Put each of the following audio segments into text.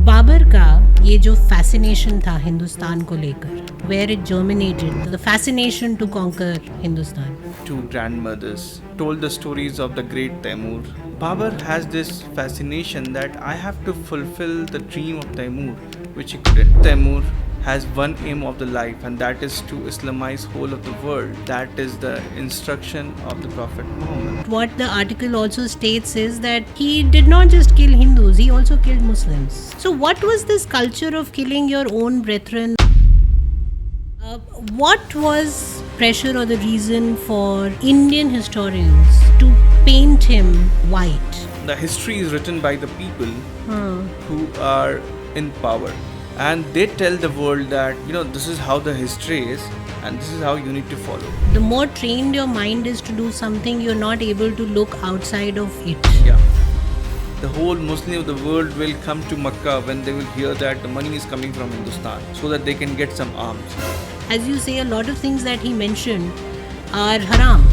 बाबर का ये जो फैसिनेशन था हिंदुस्तान को लेकर, where it germinated, the fascination to conquer Hindustan. Two grandmothers told the stories of the great Taimur. Babur has this fascination that I have to fulfill the dream of Taimur, which he couldn't. Taimur has one aim of the life, and that is to Islamize whole of the world. That is the instruction of the Prophet Muhammad. What the article also states is that he did not just kill Hindus, he also killed Muslims. So what was this culture of killing your own brethren? What was pressure or the reason for Indian historians to paint him white? The history is written by the people who are in power, and they tell the world that this is how the history is and this is how you need to follow. The more trained your mind is to do something, you're not able to look outside of it. Yeah, the whole Muslim of the world will come to Makkah when they will hear that the money is coming from Hindustan, so that they can get some arms. As you say, a lot of things that he mentioned are haram,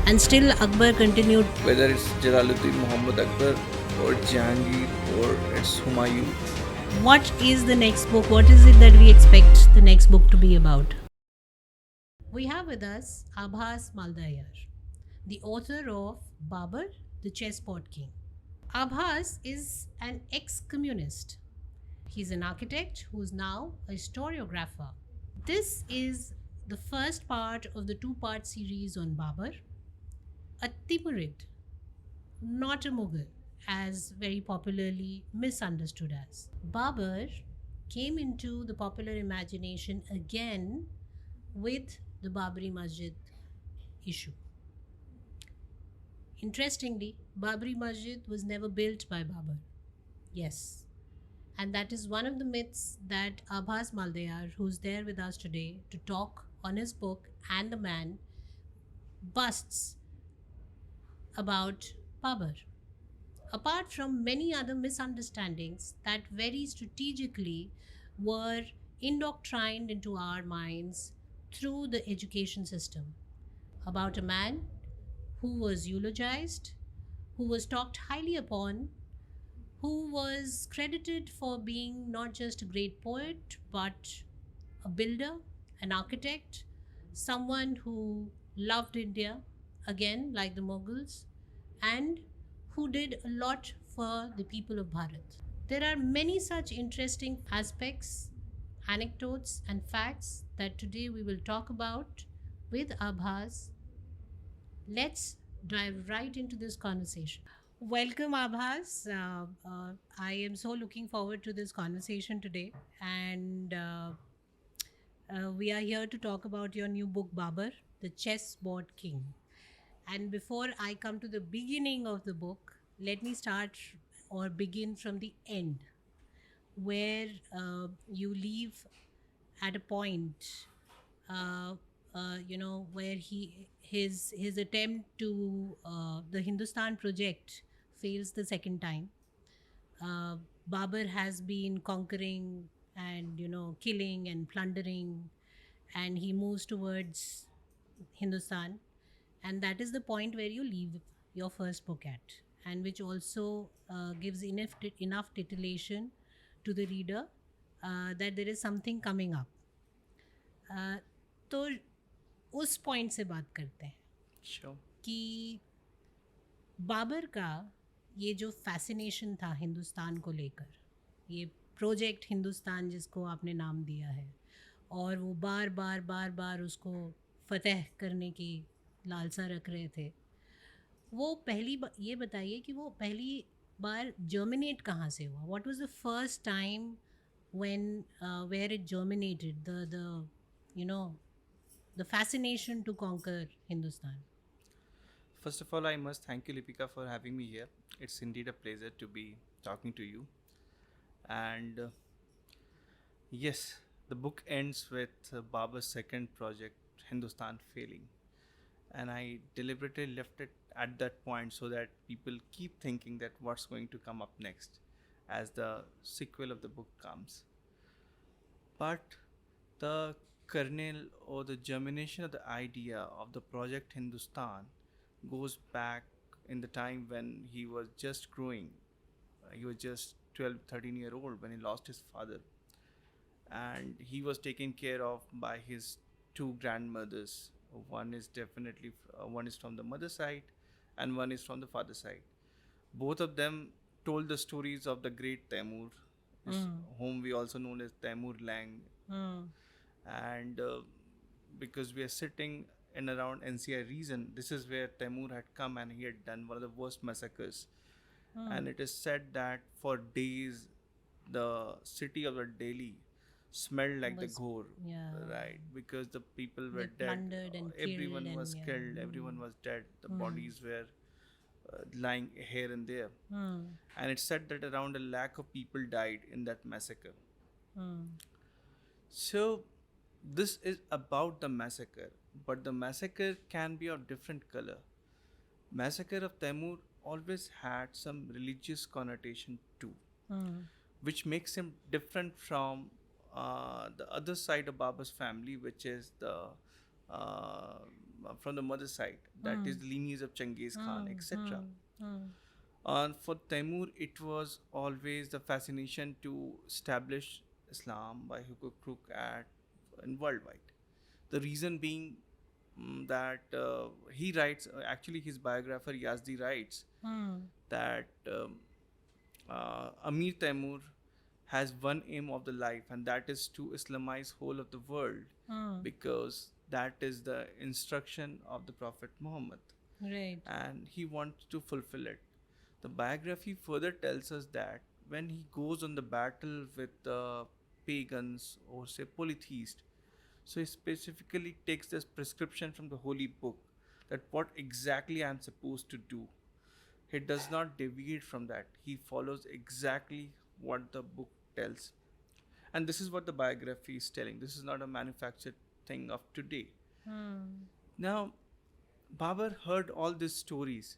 and still Akbar continued. Whether it's Jalaluddin Muhammad Akbar or Jahangir or it's Humayun. What is the next book? What is it that we expect the next book to be about? We have with us Abhas Maldayar, the author of Babur, the Chessboard King. Abhas is an ex-communist. He's an architect who's now a historiographer. This is the first part of the two-part series on Babur, a Timurid, not a Mughal, as very popularly misunderstood as. Babur came into the popular imagination again with the Babri Masjid issue. Interestingly, Babri Masjid was never built by Babur. Yes. And that is one of the myths that Abhas Maldayar, who's there with us today to talk on his book and the man, busts about Babur. Apart from many other misunderstandings that very strategically were indoctrined into our minds through the education system, about a man who was eulogized, who was talked highly upon, who was credited for being not just a great poet but a builder, an architect, someone who loved India, again, like the Mughals, and who did a lot for the people of Bharat. There are many such interesting aspects, anecdotes, and facts that today we will talk about with Abhas. Let's dive right into this conversation. Welcome, Abhas. I am so looking forward to this conversation today, and we are here to talk about your new book, Babur, the Chessboard King. And before I come to the beginning of the book, let me start or begin from the end, where you leave at a point, uh, where his attempt to the Hindustan project fails the second time. Babur has been conquering and killing and plundering, and he moves towards Hindustan, and that is the point where you leave your first book at, and which also gives enough titillation to the reader that there is something coming up. Uh, तो उस point से बात करते हैं Sure. कि बाबर का ये जो फैसिनेशन था हिंदुस्तान को लेकर, ये प्रोजेक्ट हिंदुस्तान जिसको आपने नाम दिया है, और वो बार बार बार बार उसको फतह करने की लालसा रख रहे थे, वो ये बताइए कि वो पहली बार जर्मिनेट कहाँ से हुआ? What was the first time when where it germinated the you know the fascination to conquer Hindustan? First of all, I must thank you, Lipika, for having me here. It's indeed a pleasure to be talking to you. And yes, the book ends with Baba's second project, Hindustan, failing. And I deliberately left it at that point so that people keep thinking that what's going to come up next as the sequel of the book comes. But the kernel or the germination of the idea of the project Hindustan goes back in the time when he was just growing. He was just 12, 13-year old when he lost his father, and he was taken care of by his two grandmothers. One is from the mother side, and one is from the father side. Both of them told the stories of the great Taimur, whom we also know as Taimur Lang. Mm. And because we are sitting in around NCR region, this is where Taimur had come and he had done one of the worst massacres. And it is said that for days the city of Delhi smelled like the Was- ghor, yeah. right? Because the people were They dead, plundered and everyone killed was and, yeah. killed, everyone was dead, the bodies were lying here and there. Mm. And it's said that around 1 lakh of people died in that massacre. Mm. So, this is about the massacre, but the massacre can be of different color. Massacre of Taimur always had some religious connotation too, Mm. which makes him different from the other side of Babur's family, which is the uh, from the mother side, that is the lineage of Genghis Khan, etc. Mm. For Taimur, it was always the fascination to establish Islam by hook or crook at and worldwide. The reason being that he writes, actually his biographer Yazdi writes Mm. that Amir Taimur has one aim of the life, and that is to Islamize whole of the world, Mm. because that is the instruction of the Prophet Muhammad, Right. and he wants to fulfill it. The biography further tells us that when he goes on the battle with the pagans or say polytheists, so he specifically takes this prescription from the holy book that what exactly I am supposed to do. He does not deviate from that. He follows exactly what the book tells. And this is what the biography is telling. This is not a manufactured thing of today. Mm. Now, Babur heard all these stories,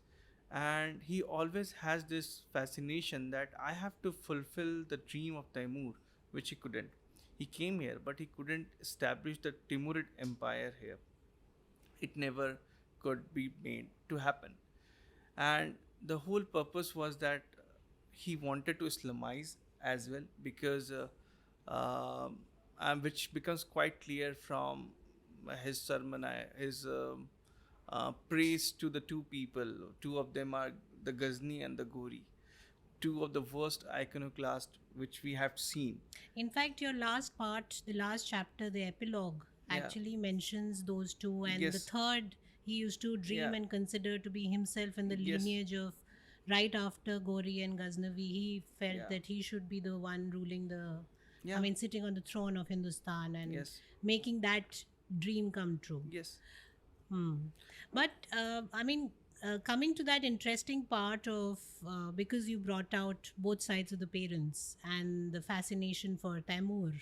and he always has this fascination that I have to fulfill the dream of Taimur, which he couldn't. He came here, but he couldn't establish the Timurid empire here. It never could be made to happen. And the whole purpose was that he wanted to Islamize as well, because which becomes quite clear from his sermon, his praise to the two people. Two of them are the Ghazni and the Ghori, two of the worst iconoclast which we have seen. In fact, your last part, the last chapter, the epilogue, Yeah. actually mentions those two, and the Yes. third he used to dream Yeah. and consider to be himself in the Yes. lineage of right after Gori and Ghaznavi. He felt Yeah. that he should be the one ruling the, Yeah. I mean, sitting on the throne of Hindustan and Yes. making that dream come true. Yes. Hmm. But I mean, coming to that interesting part of because you brought out both sides of the parents and the fascination for Taimur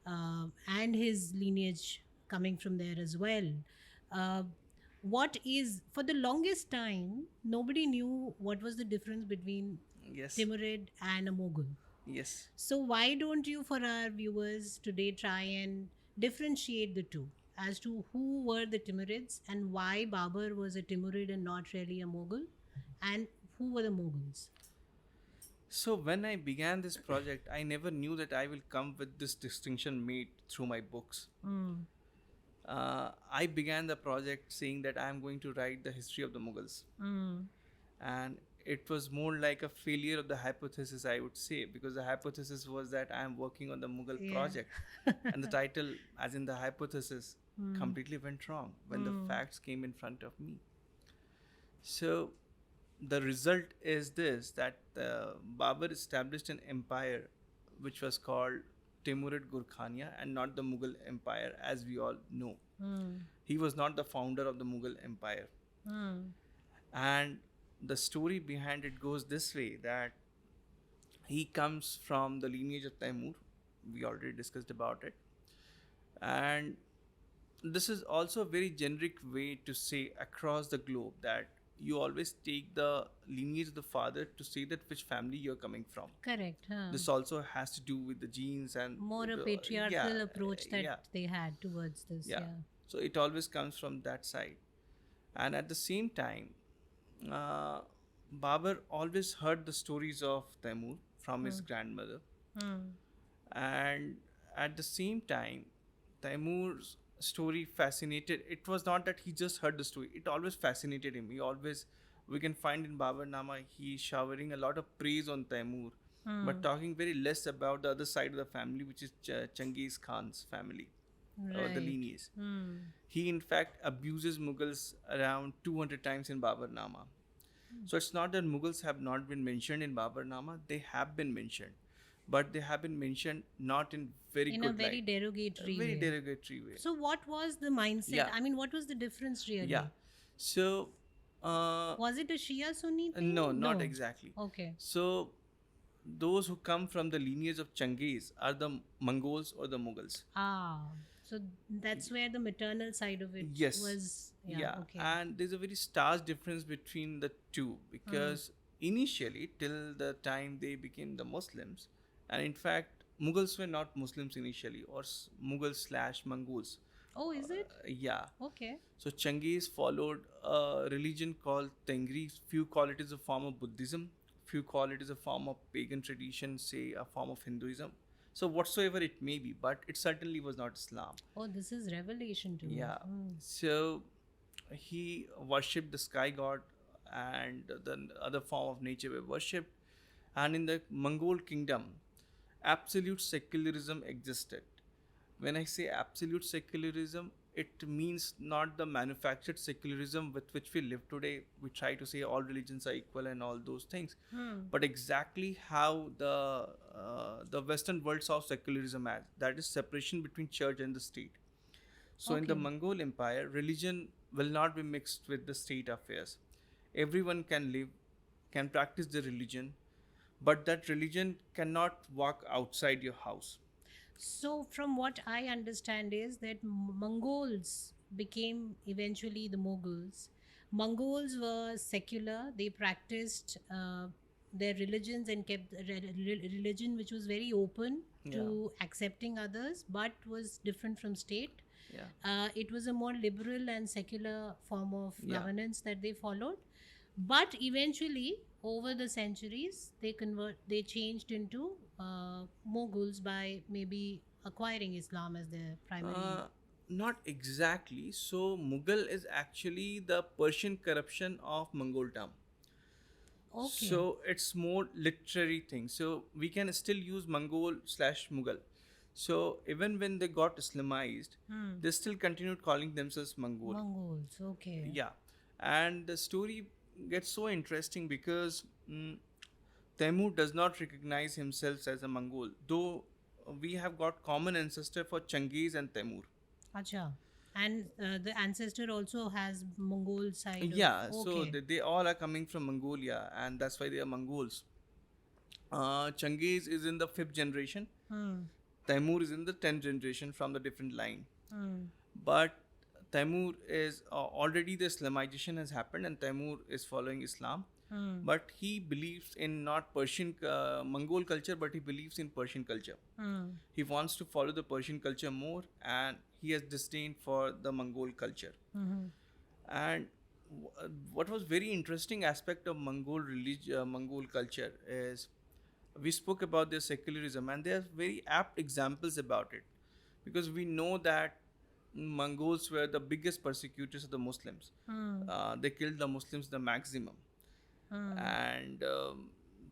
and his lineage coming from there as well. Uh, what is, for the longest time, nobody knew what was the difference between Yes. Timurid and a Mughal. Yes. So why don't you, for our viewers today, try and differentiate the two as to who were the Timurids and why Babur was a Timurid and not really a Mughal, and who were the Mughals? So when I began this project, I never knew that I will come with this distinction made through my books. Mm. I began the project saying that I am going to write the history of the Mughals, Mm. and it was more like a failure of the hypothesis, I would say, because the hypothesis was that I am working on the Mughal Yeah. project, and the title, as in the hypothesis, completely went wrong when the facts came in front of me. So the result is this, that Babur established an empire which was called Timurid Gurkhania and not the Mughal Empire, as we all know. Mm. He was not the founder of the Mughal Empire. Mm. And the story behind it goes this way, that he comes from the lineage of Taimur. We already discussed about it. And this is also a very generic way to say across the globe that you always take the lineage of the father to say that which family you're coming from. Correct. Huh? This also has to do with the genes and More a the- patriarchal yeah, approach that yeah. they had towards this. Yeah. So it always comes from that side. And at the same time, Babur always heard the stories of Taimur from his Hmm. grandmother. Hmm. And at the same time, Taimur's story fascinated. It was not that he just heard the story, it always fascinated him. He always, we can find in Babarnama, he showering a lot of praise on Taimur, but Hmm. talking very less about the other side of the family, which is Changiz Khan's family, or the Right. lineage. Hmm. He, in fact, abuses Mughals around 200 times in Babarnama. So it's not that Mughals have not been mentioned in Babarnama, they have been mentioned. But they have been mentioned not in very In a good very light, a derogatory very way. derogatory way. So, what was the mindset? Yeah, I mean, what was the difference yeah. really? So, uh, Was it a Shia Sunni thing? no, not No. exactly. Okay. So, those who come from the lineage of Changiz are the Mongols or the Mughals. Ah, so that's where the maternal side of it Yes, was. Yeah, yeah, okay. and there's a very stark difference between the two Hmm. because initially, till the time they became the Muslims, and in fact, Mughals were not Muslims initially, or Mughals slash Mongols. Oh, is it? Yeah. Okay. So Changiz followed a religion called Tengri. Few call it as a form of Buddhism, few call it as a form of pagan tradition, say a form of Hinduism. So whatsoever it may be, but it certainly was not Islam. Oh, this is revelation to me. Yeah. Hmm. So he worshipped the sky god and the other form of nature were worshipped. And in the Mongol kingdom, absolute secularism existed. When I say absolute secularism, it means not the manufactured secularism with which we live today. We try to say all religions are equal and all those things, Hmm. but exactly how the Western world saw secularism as, that is separation between church and the state. So in the Okay. Mongol Empire, religion will not be mixed with the state affairs. Everyone can live, can practice their religion, but that religion cannot walk outside your house. So, from what I understand, is that Mongols became eventually the Mughals. Mongols were secular, they practiced their religions and kept a religion which was very open Yeah, to accepting others but was different from state. yeah, It was a more liberal and secular form of yeah. governance that they followed. But eventually, over the centuries, they changed into Mughals by maybe acquiring Islam as their primary. Uh, Not exactly. So Mughal is actually the Persian corruption of Mongol term. Okay. So it's more literary thing. So we can still use Mongol slash Mughal. So even when they got Islamized, Hmm. they still continued calling themselves Mongol. Mongols. Okay. Yeah, and the story gets so interesting because Temur does not recognize himself as a Mongol, though we have got common ancestor for Changiz and Temur. Acha. And the ancestor also has Mongol side of. Yeah, so Okay. they all are coming from Mongolia, and that's why they are Mongols. Changiz is in the fifth generation. Hmm. Taimur is in the 10th generation from the different line. Hmm. But Taimur is already the Islamization has happened, and Taimur is following Islam. Hmm. But he believes in not Persian Mongol culture, but he believes in Persian culture. Hmm. He wants to follow the Persian culture more, and he has disdain for the Mongol culture. Hmm. And what was very interesting aspect of Mongol religion, Mongol culture is we spoke about their secularism, and there are very apt examples about it, because we know that Mongols were the biggest persecutors of the Muslims. Hmm. They killed the Muslims the maximum, Hmm. and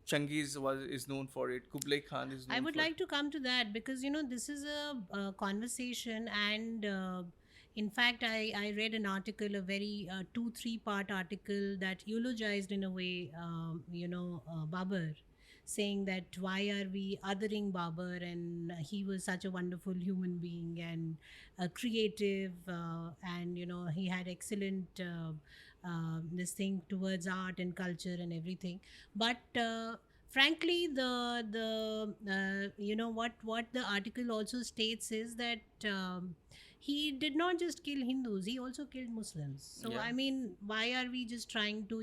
Changiz is known for it. Kublai Khan is I known would for it. like to come to that because this is a conversation, and in fact, I read an article, a very 2-3 part article that eulogized in a way, Babur, saying that why are we othering Babur, and he was such a wonderful human being and creative, and he had excellent. This thing towards art and culture and everything, but frankly the what the article also states is that he did not just kill Hindus, he also killed Muslims. So Yeah. I mean, why are we just trying to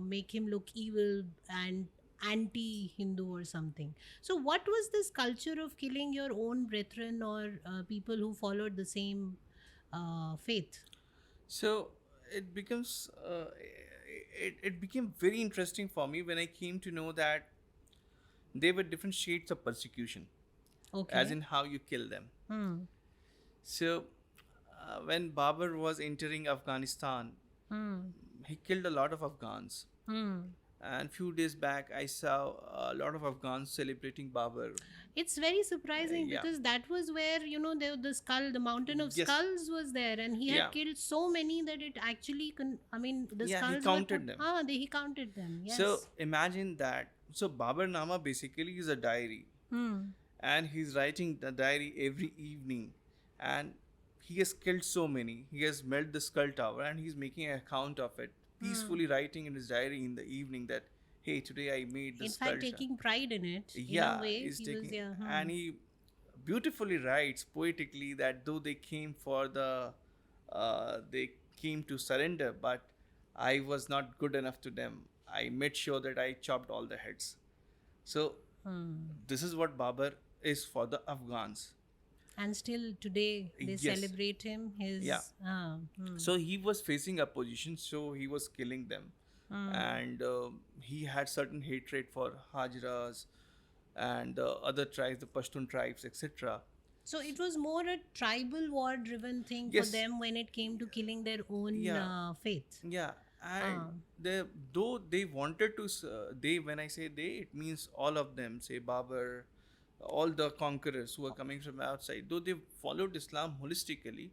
make him look evil and anti Hindu or something? So what was this culture of killing your own brethren or people who followed the same faith? So it becomes it became very interesting for me when I came to know that they were different shades of persecution, Okay. as in how you kill them. Hmm. So, when Babur was entering Afghanistan, Hmm. he killed a lot of Afghans. Hmm. And few days back, I saw a lot of Afghans celebrating Babur. It's very surprising Yeah. because that was where, the skull, the mountain of Yes. skulls was there, and he had Yeah. killed so many that it actually, the Yeah, he skulls counted were them. he counted them. Yes. So imagine that. So Babur Nama basically is a diary, Hmm. and he's writing the diary every evening, and he has killed so many. He has melted the skull tower, and he's making an account of it, peacefully writing in his diary in the evening that, hey, today I made the In skull fact, tower. taking pride in it. In Yeah, a way, he's he taking, was, yeah. and he beautifully writes poetically that though they came for they came to surrender, but I was not good enough to them. I made sure that I chopped all the heads. So this is what Babur is for the Afghans. And still today they Yes. celebrate him. His Yeah. hmm. So he was facing opposition, so he was killing them, and he had certain hatred for Hajaras and the other tribes, the Pashtun tribes, etc. So it was more a tribal war driven thing Yes. for them when it came to killing their own Yeah. faith. Yeah, and though they wanted to, they, when I say they, it means all of them. Say Babur, all the conquerors who are coming from outside. Though they followed Islam holistically,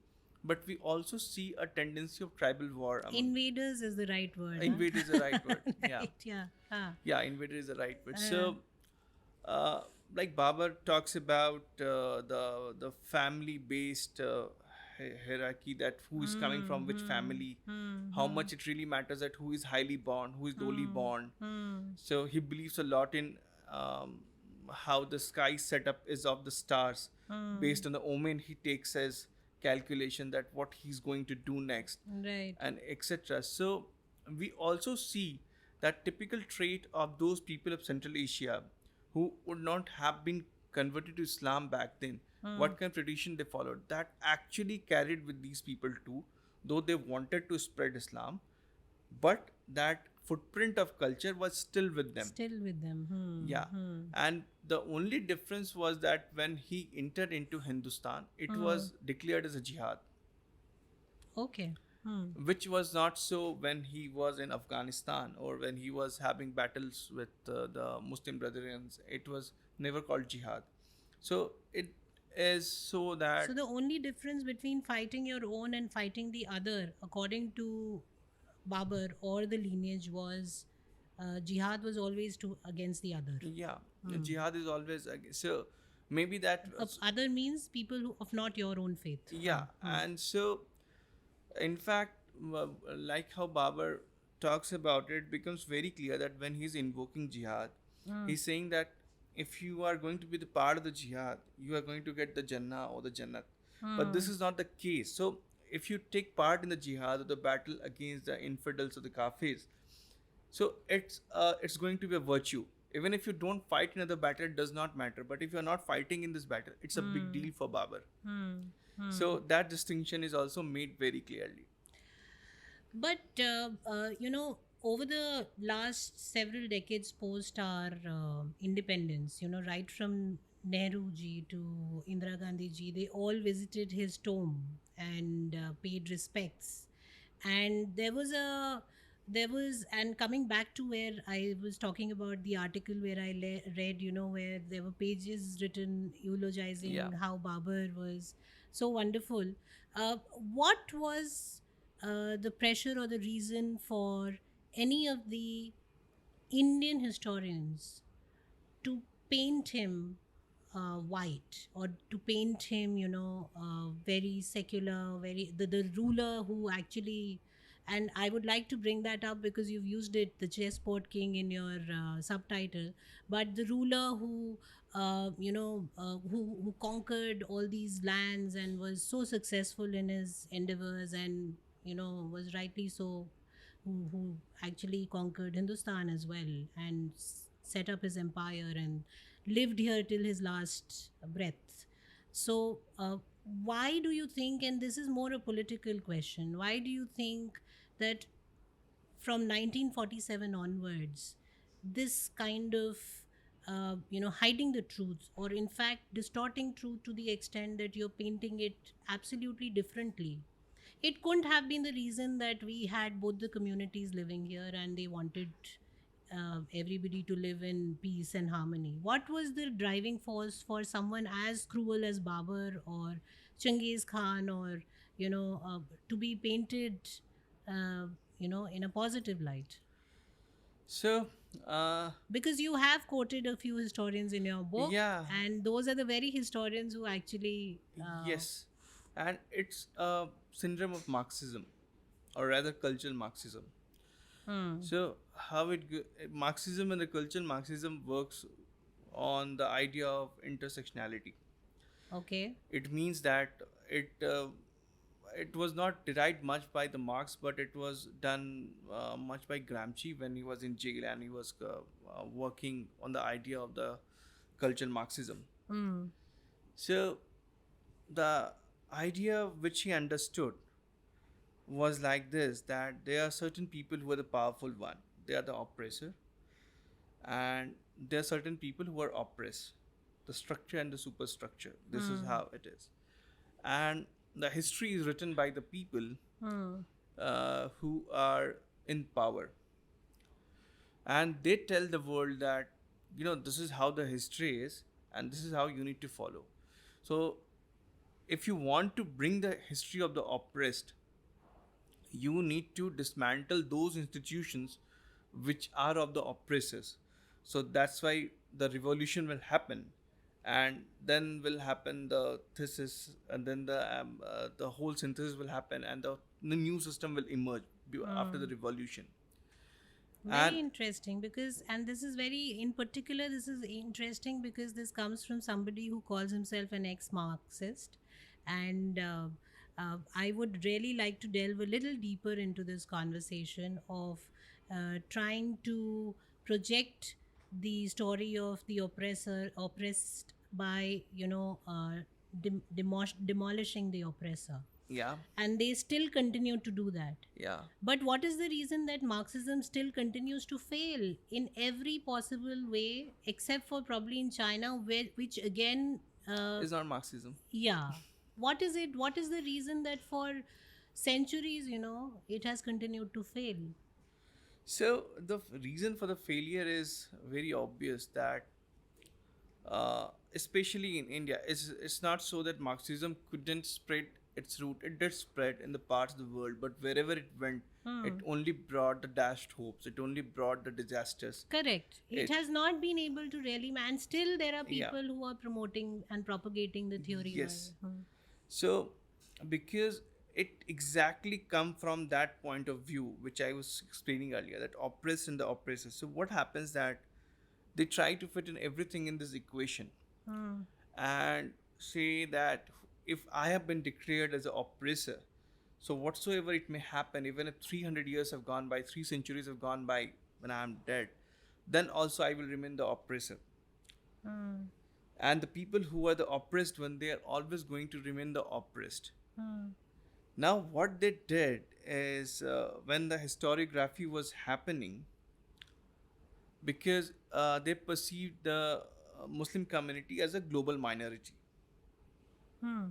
but we also see a tendency of tribal war among. Invaders is the right word. Invader is the right word. Yeah. Right, yeah. Yeah, invader is the right word. So, like Babur talks about the family based hierarchy, that who is coming from which family, how much it really matters that who is highly born, who is lowly born. So he believes a lot in how the sky setup is of the stars, based on the omen he takes as calculation that what he's going to do next, Right. and etc. So we also see that typical trait of those people of Central Asia who would not have been converted to Islam back then, what kind of tradition they followed, that actually carried with these people too, though they wanted to spread Islam, but that footprint of culture was still with them. Still with them. Yeah. And the only difference was that when he entered into Hindustan, it was declared as a jihad, Okay. which was not so when he was in Afghanistan or when he was having battles with the Muslim brethren. It was never called jihad. So it is so that So the only difference between fighting your own and fighting the other, according to Babur or the lineage, was jihad was always against the other. yeah, jihad is always so maybe that Other means people who of not your own faith. yeah, and so in fact, like how Babur talks about it, it becomes very clear that when he's invoking jihad, he's saying that if you are going to be the part of the jihad, you are going to get the Jannah or the Jannat. But this is not the case. So if you take part in the jihad or the battle against the infidels or the kafirs, so it's going to be a virtue. Even if you don't fight in the battle, it does not matter. But if you're not fighting in this battle, it's a big deal for Babur. So that distinction is also made very clearly. But over the last several decades post our independence, right from Nehru ji to Indira Gandhi ji, they all visited his tomb and paid respects. And and coming back to where I was talking about the article where I read, where there were pages written eulogizing Yeah. how Babur was so wonderful. What was the pressure or the reason for any of the Indian historians to paint him white, or to paint him, very secular, the ruler who actually, and I would like to bring that up because you've used it, the chessboard king, in your subtitle, but the ruler who, who conquered all these lands and was so successful in his endeavors, and was rightly so, who actually conquered Hindustan as well and set up his empire and lived here till his last breath. So, why do you think, and this is more a political question, why do you think that from 1947 onwards, this kind of hiding the truth, or in fact distorting truth to the extent that you're painting it absolutely differently. It couldn't have been the reason that we had both the communities living here and they wanted everybody to live in peace and harmony. What was the driving force for someone as cruel as Babur or Genghis Khan, or to be painted, in a positive light? So, uh, Because you have quoted a few historians in your book, yeah, and those are the very historians who actually. yes, and it's a syndrome of Marxism, or rather cultural Marxism. Hmm. So, Marxism and the cultural Marxism works on the idea of intersectionality. Okay. It means that it uh, it was not derived much by the Marx, but it was done much by Gramsci when he was in jail and he was working on the idea of the cultural Marxism. Hmm. So the idea which he understood was like this: that there are certain people who are the powerful one, they are the oppressor, and there are certain people who are oppressed, the structure and the superstructure. This is Hmm. how it is, and the history is written by the people Hmm. who are in power, and they tell the world that this is how the history is and this is how you need to follow. So if you want to bring the history of the oppressed, you need to dismantle those institutions which are of the oppressors. So that's why the revolution will happen, and then will happen the thesis, and then the whole synthesis will happen, and the new system will emerge after the Hmm. revolution. And Very interesting, because, and this is very, in particular, this is interesting because this comes from somebody who calls himself an ex Marxist. And I would really like to delve a little deeper into this conversation of trying to project the story of the oppressor oppressed by, demolishing the oppressor. yeah, And they still continue to do that. yeah, But what is the reason that Marxism still continues to fail in every possible way, except for probably in China, which again, is not Marxism. yeah. What is it? What is the reason that for centuries, it has continued to fail? So the reason for the failure is very obvious, that especially in India, it's not so that Marxism couldn't spread its root. It did spread in the parts of the world, but wherever it went, it Hmm. only brought the dashed hopes. It only brought the disasters. Correct. It It, has not been able to really, and still there are yeah, people who are promoting and propagating the theory. Why? yes. So, because it exactly come from that point of view, which I was explaining earlier, that oppressed and the oppressor. So what happens that they try to fit in everything in this equation, Hmm. and say that if I have been declared as an oppressor, so whatsoever it may happen, even if 300 years have gone by, 3 centuries have gone by, when I am dead, then also I will remain the oppressor. Hmm. And the people who are the oppressed one, they are always going to remain the oppressed. Hmm. Now, what they did is, when the historiography was happening, because they perceived the Muslim community as a global minority. Hmm.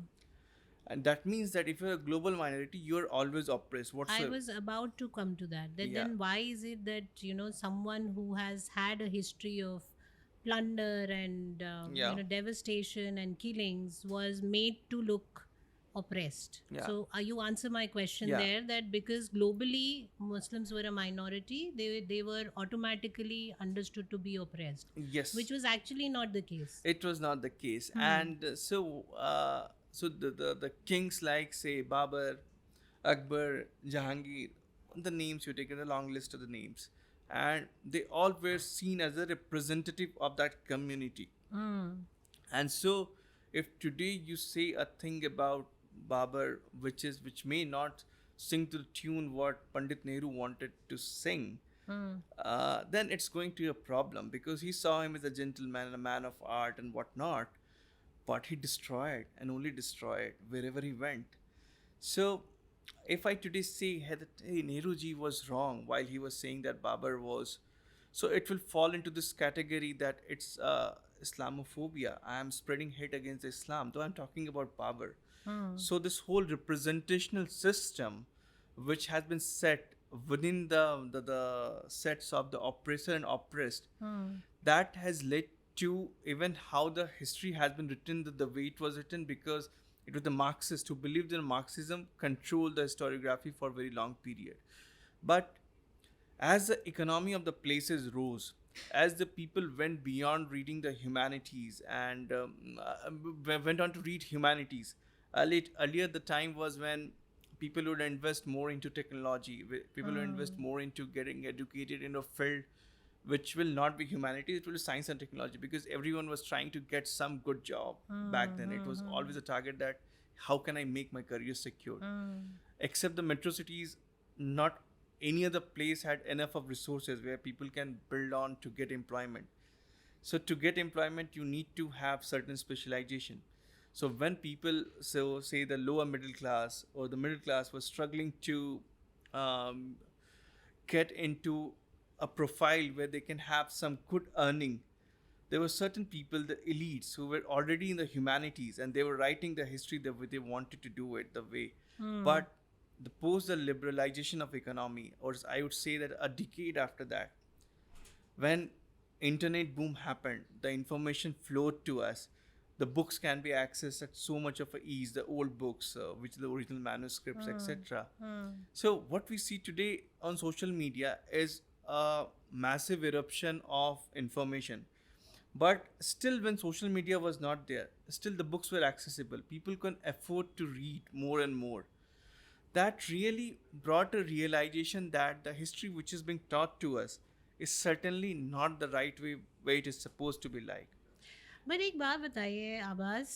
And that means that if you're a global minority, you're always oppressed. I Whatsoever. was about to come to that. That Yeah. then why is it that someone who has had a history of plunder and Yeah. devastation and killings was made to look oppressed? Yeah. So you answer my question Yeah. there, that because globally Muslims were a minority, they were automatically understood to be oppressed, Yes. which was actually not the case. It was not the case. Hmm. And so the kings like, say, Babur, Akbar, Jahangir, the names you take in a long list of the names, and they all were seen as a representative of that community. Hmm. And so, if today you say a thing about Babur, which may not sing to the tune what Pandit Nehru wanted to sing, Hmm. then it's going to be a problem, because he saw him as a gentleman, a man of art, and whatnot. But he destroyed and only destroyed wherever he went. So, if I today say, hey, that, hey, Nehruji was wrong while he was saying that Babur was So it will fall into this category that it's Islamophobia. I am spreading hate against Islam, though I'm talking about Babur. Hmm. So this whole representational system, which has been set within the sets of the oppressor and oppressed, Hmm. that has led to even how the history has been written the way it was written, because it was the Marxists who believed in Marxism controlled the historiography for a very long period. But as the economy of the places rose, as the people went beyond reading the humanities and went on to read humanities, earlier the time was when people would invest more into technology, people would invest Hmm. more into getting educated in a field which will not be humanities, it will be science and technology, because everyone was trying to get some good job. Back Hmm. then it Hmm. was Hmm. always a target that how can I make my career secure. Hmm. Except the metro cities, not any other place had enough of resources where people can build on to get employment. So to get employment you need to have certain specialization. So when people, so say the lower middle class or the middle class, was struggling to um, get into a profile where they can have some good earning, there were certain people, the elites, who were already in the humanities and they were writing the history the way they wanted to do it, the way. Hmm. But the post the liberalization of economy, or I would say that a decade after that, when internet boom happened, the information flowed to us, the books can be accessed at so much of a ease, the old books, which are the original manuscripts, Hmm. etc. Hmm. So what we see today on social media is a massive eruption of information. But still, when social media was not there, still the books were accessible, people can afford to read more and more. That really brought a realization that the history which is being taught to us is certainly not the right way it is supposed to be like. पर एक बात बताइए आबाज,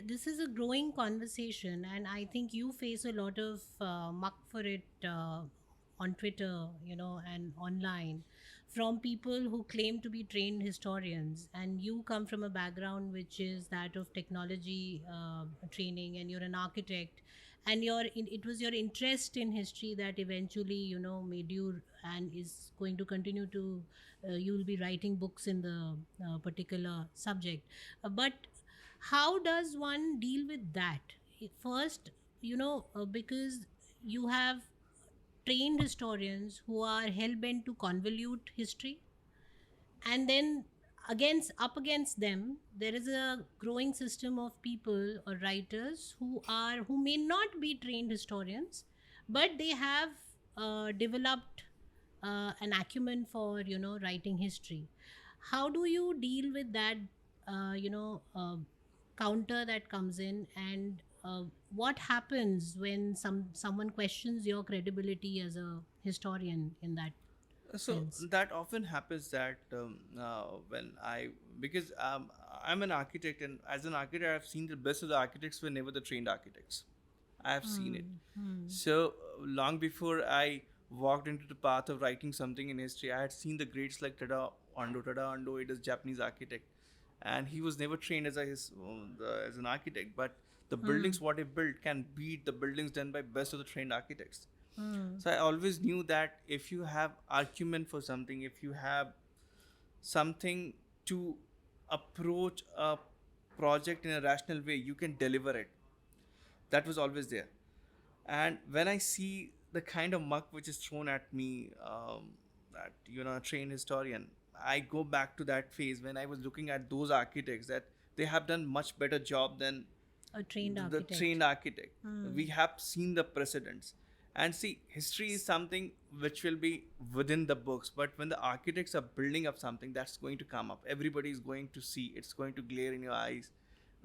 this is a growing conversation and I think you face a lot of muck for it on Twitter, you know, and online from people who claim to be trained historians, and you come from a background which is that of technology training, and you're an architect, and it was your interest in history that eventually, you know, made you and is going to continue to, you will be writing books in the particular subject. But how does one deal with that? First, you know, because you have trained historians who are hell bent to convolute history, and then against them there is a growing system of people or writers who may not be trained historians, but they have developed an acumen for, you know, writing history. How do you deal with that, counter that comes in, and what happens when someone questions your credibility as a historian in that So sense? that often happens that when because I'm an architect, and as an architect, I've seen the best of the architects were never the trained architects. I have seen it. Hmm. Hmm. So long before I walked into the path of writing something in history, I had seen the greats like Tada Ando. Tada Ando, it is Japanese architect, and he was never trained as an architect. But the Hmm. buildings what he built can beat the buildings done by best of the trained architects. Hmm. So I always knew that if you have argument for something, if you have something to approach a project in a rational way, you can deliver it. That was always there. And when I see the kind of muck which is thrown at me, that a trained historian, I go back to that phase when I was looking at those architects that they have done much better job than A trained the architect. trained architect. We Hmm. have seen the precedents. And see, history is something which will be within the books, but when the architects are building up something, that's going to come up. Everybody is going to see, it's going to glare in your eyes,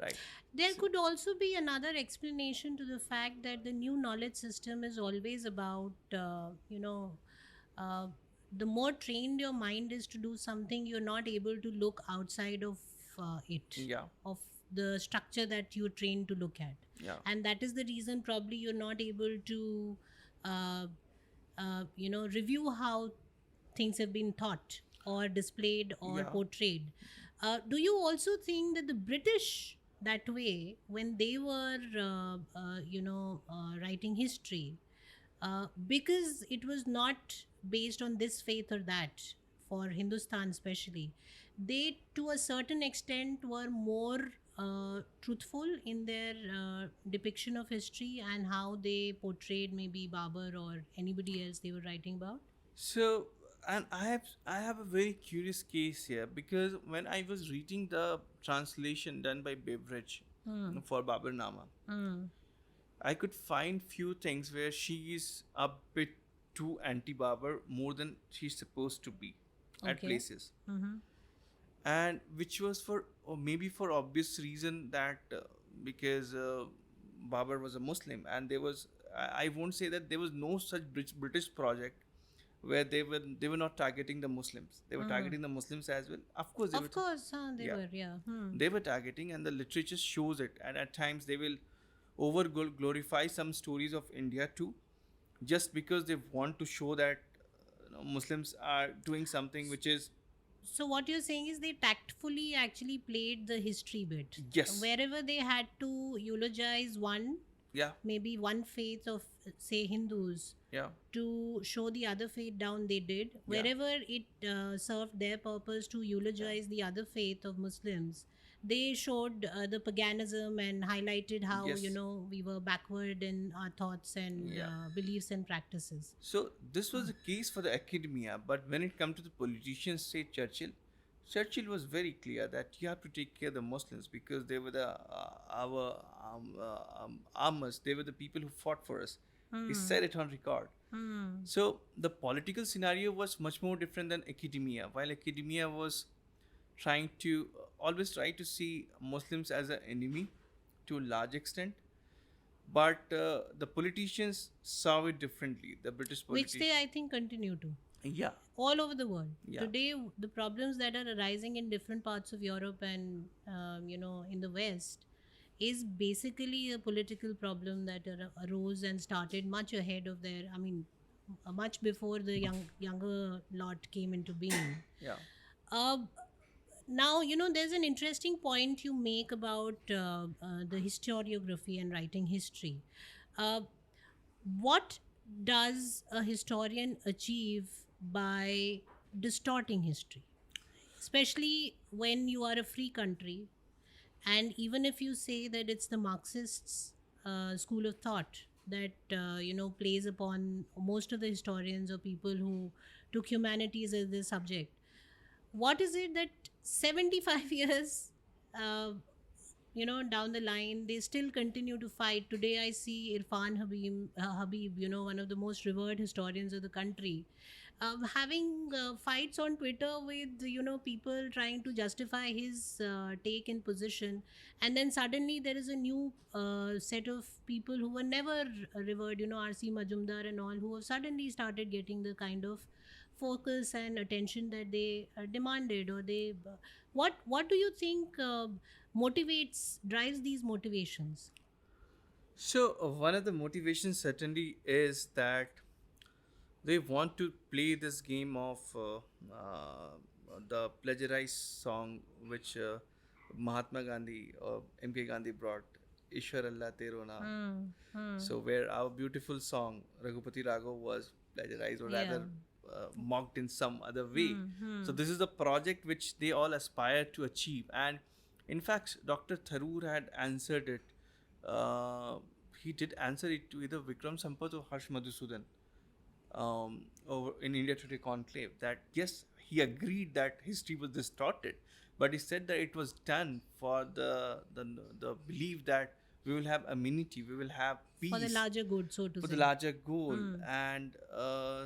right? There So, could also be another explanation to the fact that the new knowledge system is always about, uh, the more trained your mind is to do something, you're not able to look outside of it, yeah, of the structure that you're trained to look at. yeah, And that is the reason probably you're not able to, uh, review how things have been taught or displayed or yeah. portrayed. Do you also think that the British, that way, when they were, writing history, because it was not based on this faith or that, for Hindustan especially, they to a certain extent were more truthful in their depiction of history and how they portrayed maybe Babur or anybody else they were writing about. So, and I have a very curious case here because when I was reading the translation done by Beveridge Hmm. for Baburnama, Hmm. I could find few things where she is a bit too anti-Babur more than she's supposed to be at Okay. places, Mm-hmm. and which was for or maybe for obvious reason that because Babur was a Muslim and there was I won't say that there was no such British project where they were not targeting the Muslims. They were Mm-hmm. targeting the Muslims as well. Of course, they Of were. course, huh, they Yeah, were. Yeah. Hmm. they were targeting, and the literature shows it. And at times, they will over glorify some stories of India too, just because they want to show that Muslims are doing something which is So what you're saying is they tactfully actually played the history bit. yes, Wherever they had to eulogize one, yeah, maybe one faith of say Hindus, yeah, to show the other faith down, they did. yeah, Wherever it served their purpose to yeah. eulogize the other faith of Muslims, they showed the paganism and highlighted how Yes, we were backward in our thoughts and yeah. beliefs and practices. So this was the case for the academia, but when it comes to the politicians, say Churchill was very clear that you have to take care of the Muslims because they were the our armors. They were the people who fought for us. He Hmm. said it on record. Hmm. So the political scenario was much more different than academia. While academia was trying to always try to see Muslims as an enemy to a large extent, but the politicians saw it differently. The British Which politicians, they, I think, continue to. yeah, All over the world. yeah, Today, the problems that are arising in different parts of Europe and in the West is basically a political problem that arose and started much ahead of their. I mean, much before the younger lot came into being. yeah. Uh, Now, there's an interesting point you make about the historiography and writing history. Uh, what does a historian achieve by distorting history, especially when you are a free country? And even if you say that it's the Marxists' school of thought that plays upon most of the historians or people who took humanities as their subject, what is it that 75 years uh, down the line they still continue to fight? Today I see Irfan Habib, one of the most revered historians of the country, having fights on Twitter with people trying to justify his take and position, and then suddenly there is a new set of people who were never revered, RC Majumdar and all, who have suddenly started getting the kind of focus and attention that they demanded, or they what do you think motivates drives these motivations? So one of the motivations certainly is that they want to play this game of the plagiarized song which Mahatma Gandhi or MK Gandhi brought, Ishwar Allah Tero Naam. Hmm. Hmm. So where our beautiful song Raghupati Raghav was plagiarized or Yeah. rather mocked in some other way. Hmm. So this is the project which they all aspire to achieve, and in fact, Dr. Tharoor had answered it. Uh, he did answer it to either Vikram Sampath or Harsh Madhusudan over in India Today conclave that yes, he agreed that history was distorted, but he said that it was done for the belief that we will have amenity, we will have peace For the larger good, so to for say. the larger goal, Hmm. and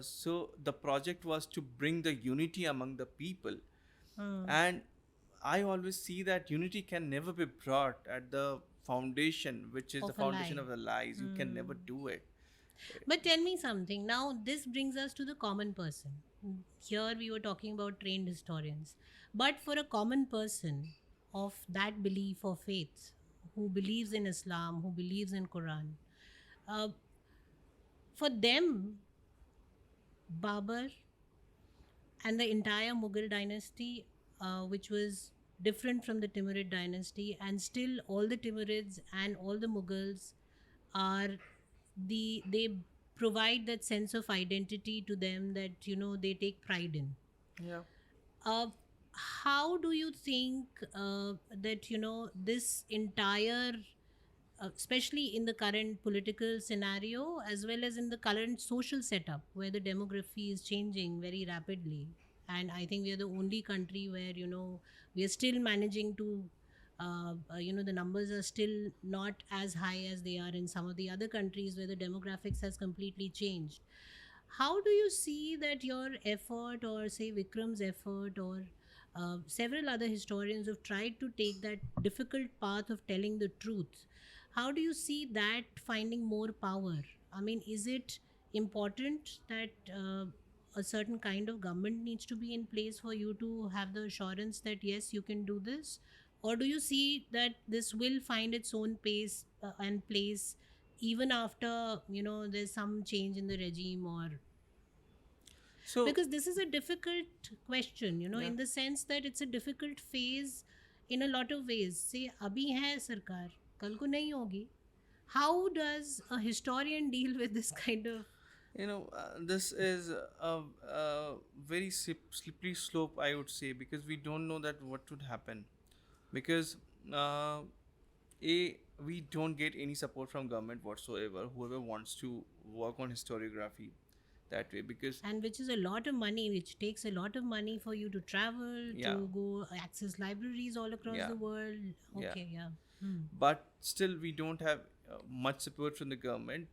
so the project was to bring the unity among the people, Hmm. and I always see that unity can never be brought at the foundation, which is Of the a foundation lie. of the lies. You can never do it. But tell me something. Now, this brings us to the common person. Here we were talking about trained historians. But for a common person of that belief or faith, who believes in Islam, who believes in Quran, uh, for them, Babur and the entire Mughal dynasty, which was different from the Timurid dynasty, and still all the Timurids and all the Mughals are they provide that sense of identity to them that they take pride in. Yeah. uh, how do you think that this entire especially in the current political scenario as well as in the current social setup where the demography is changing very rapidly, and I think we are the only country where we are still managing to the numbers are still not as high as they are in some of the other countries where the demographics has completely changed. How do you see that your effort, or say Vikram's effort, or several other historians have tried to take that difficult path of telling the truth? How do you see that finding more power? I mean, is it important that a certain kind of government needs to be in place for you to have the assurance that yes, you can do this? Or do you see that this will find its own pace and place even after there's some change in the regime? Or So because this is a difficult question, yeah, in the sense that it's a difficult phase in a lot of ways. Say abhi hai sarkar, kal ko nahi hogi. How does a historian deal with this kind of this is a very slippery slope, I would say, because we don't know that what would happen, because uh, a we don't get any support from government whatsoever, whoever wants to work on historiography that way, because and which is a lot of money, which takes a lot of money for you to travel yeah, to go access libraries all across yeah, the world. yeah, Okay, yeah. Hmm. but still we don't have much support from the government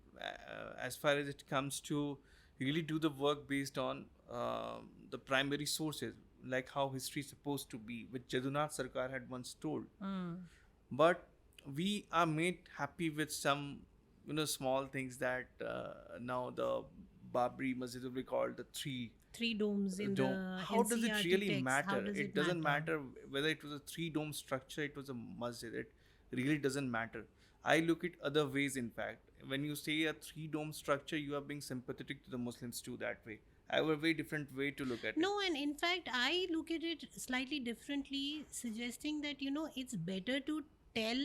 as far as it comes to really do the work based on the primary sources, like how history is supposed to be, which Jadunath Sarkar had once told. Hmm. But we are made happy with some small things, that now the Babri Masjid will be called the Three domes in dome. the How does it NCRT really text. How matter? does It it doesn't matter? matter whether it was a three dome structure, it was a masjid. It really doesn't matter. I look at other ways, in fact. When you say a three dome structure, you are being sympathetic to the Muslims too, that way. I have a very different way to look at it. No, and in fact, I look at it slightly differently, suggesting that, it's better to tell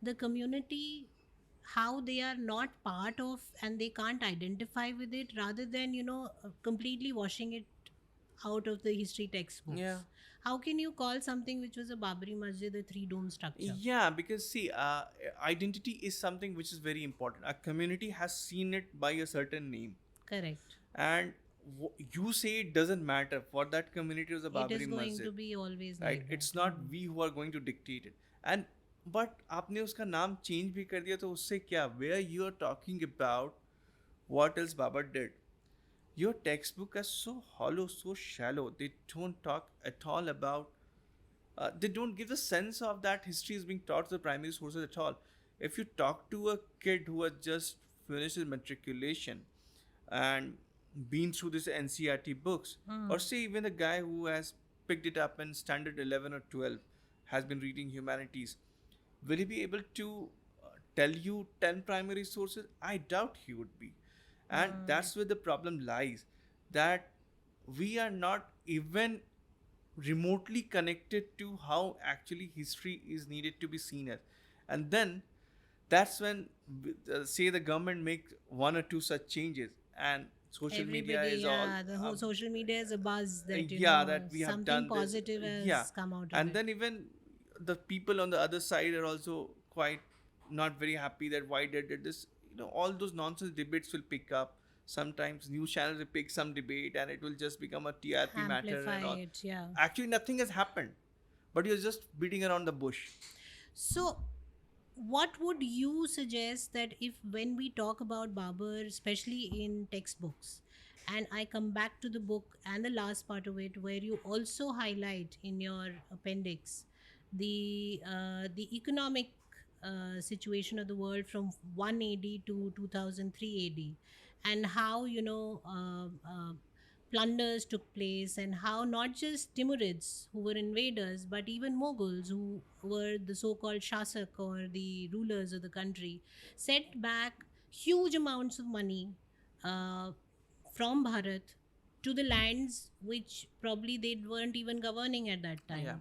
the community how they are not part of and they can't identify with it, rather than, completely washing it out of the history Yeah. textbooks. How can you call something which was a Babri Masjid a three dome structure? Yeah, because see, identity is something which is very important. A community has seen it by a certain name, Correct. and you say it doesn't matter. For that community, it was a It is Babri going to Masjid, be always right? like that. It's not we who are going to dictate it. And but आपने उसका नाम change भी कर दिया, तो उससे क्या? Where you are talking about what else Baba did? Your textbook is so hollow, so shallow. They don't talk at all about they don't give the sense of that history is being taught to the primary sources at all. If you talk to a kid who has just finished his matriculation and been through this NCRT books, or say even a guy who has picked it up in standard 11 or 12, has been reading humanities, will he be able to tell you 10 primary sources? I doubt he would be. And that's where the problem lies, that we are not even remotely connected to how actually history is needed to be seen as. And then that's when say the government make one or two such changes, and social media Everybody, is all yeah, the whole social media is a buzz that, yeah, that we have something done this, positive yeah. has come out of And it. then even the people on the other side are also quite not very happy that why they did this. All those nonsense debates will pick up. Sometimes news channels will pick some debate and it will just become a TRP matter Amplify and all. it, yeah. Actually nothing has happened, but you're just beating around the bush. So, what would you suggest that if when we talk about Babur, especially in textbooks, and I come back to the book and the last part of it, where you also highlight in your appendix the economic situation of the world from 1 AD to 2003 AD, and how plunders took place, and how not just Timurids who were invaders, but even Mughals who were the so-called Shasak or the rulers of the country, sent back huge amounts of money uh, from Bharat to the lands which probably they weren't even governing at that time. Yeah.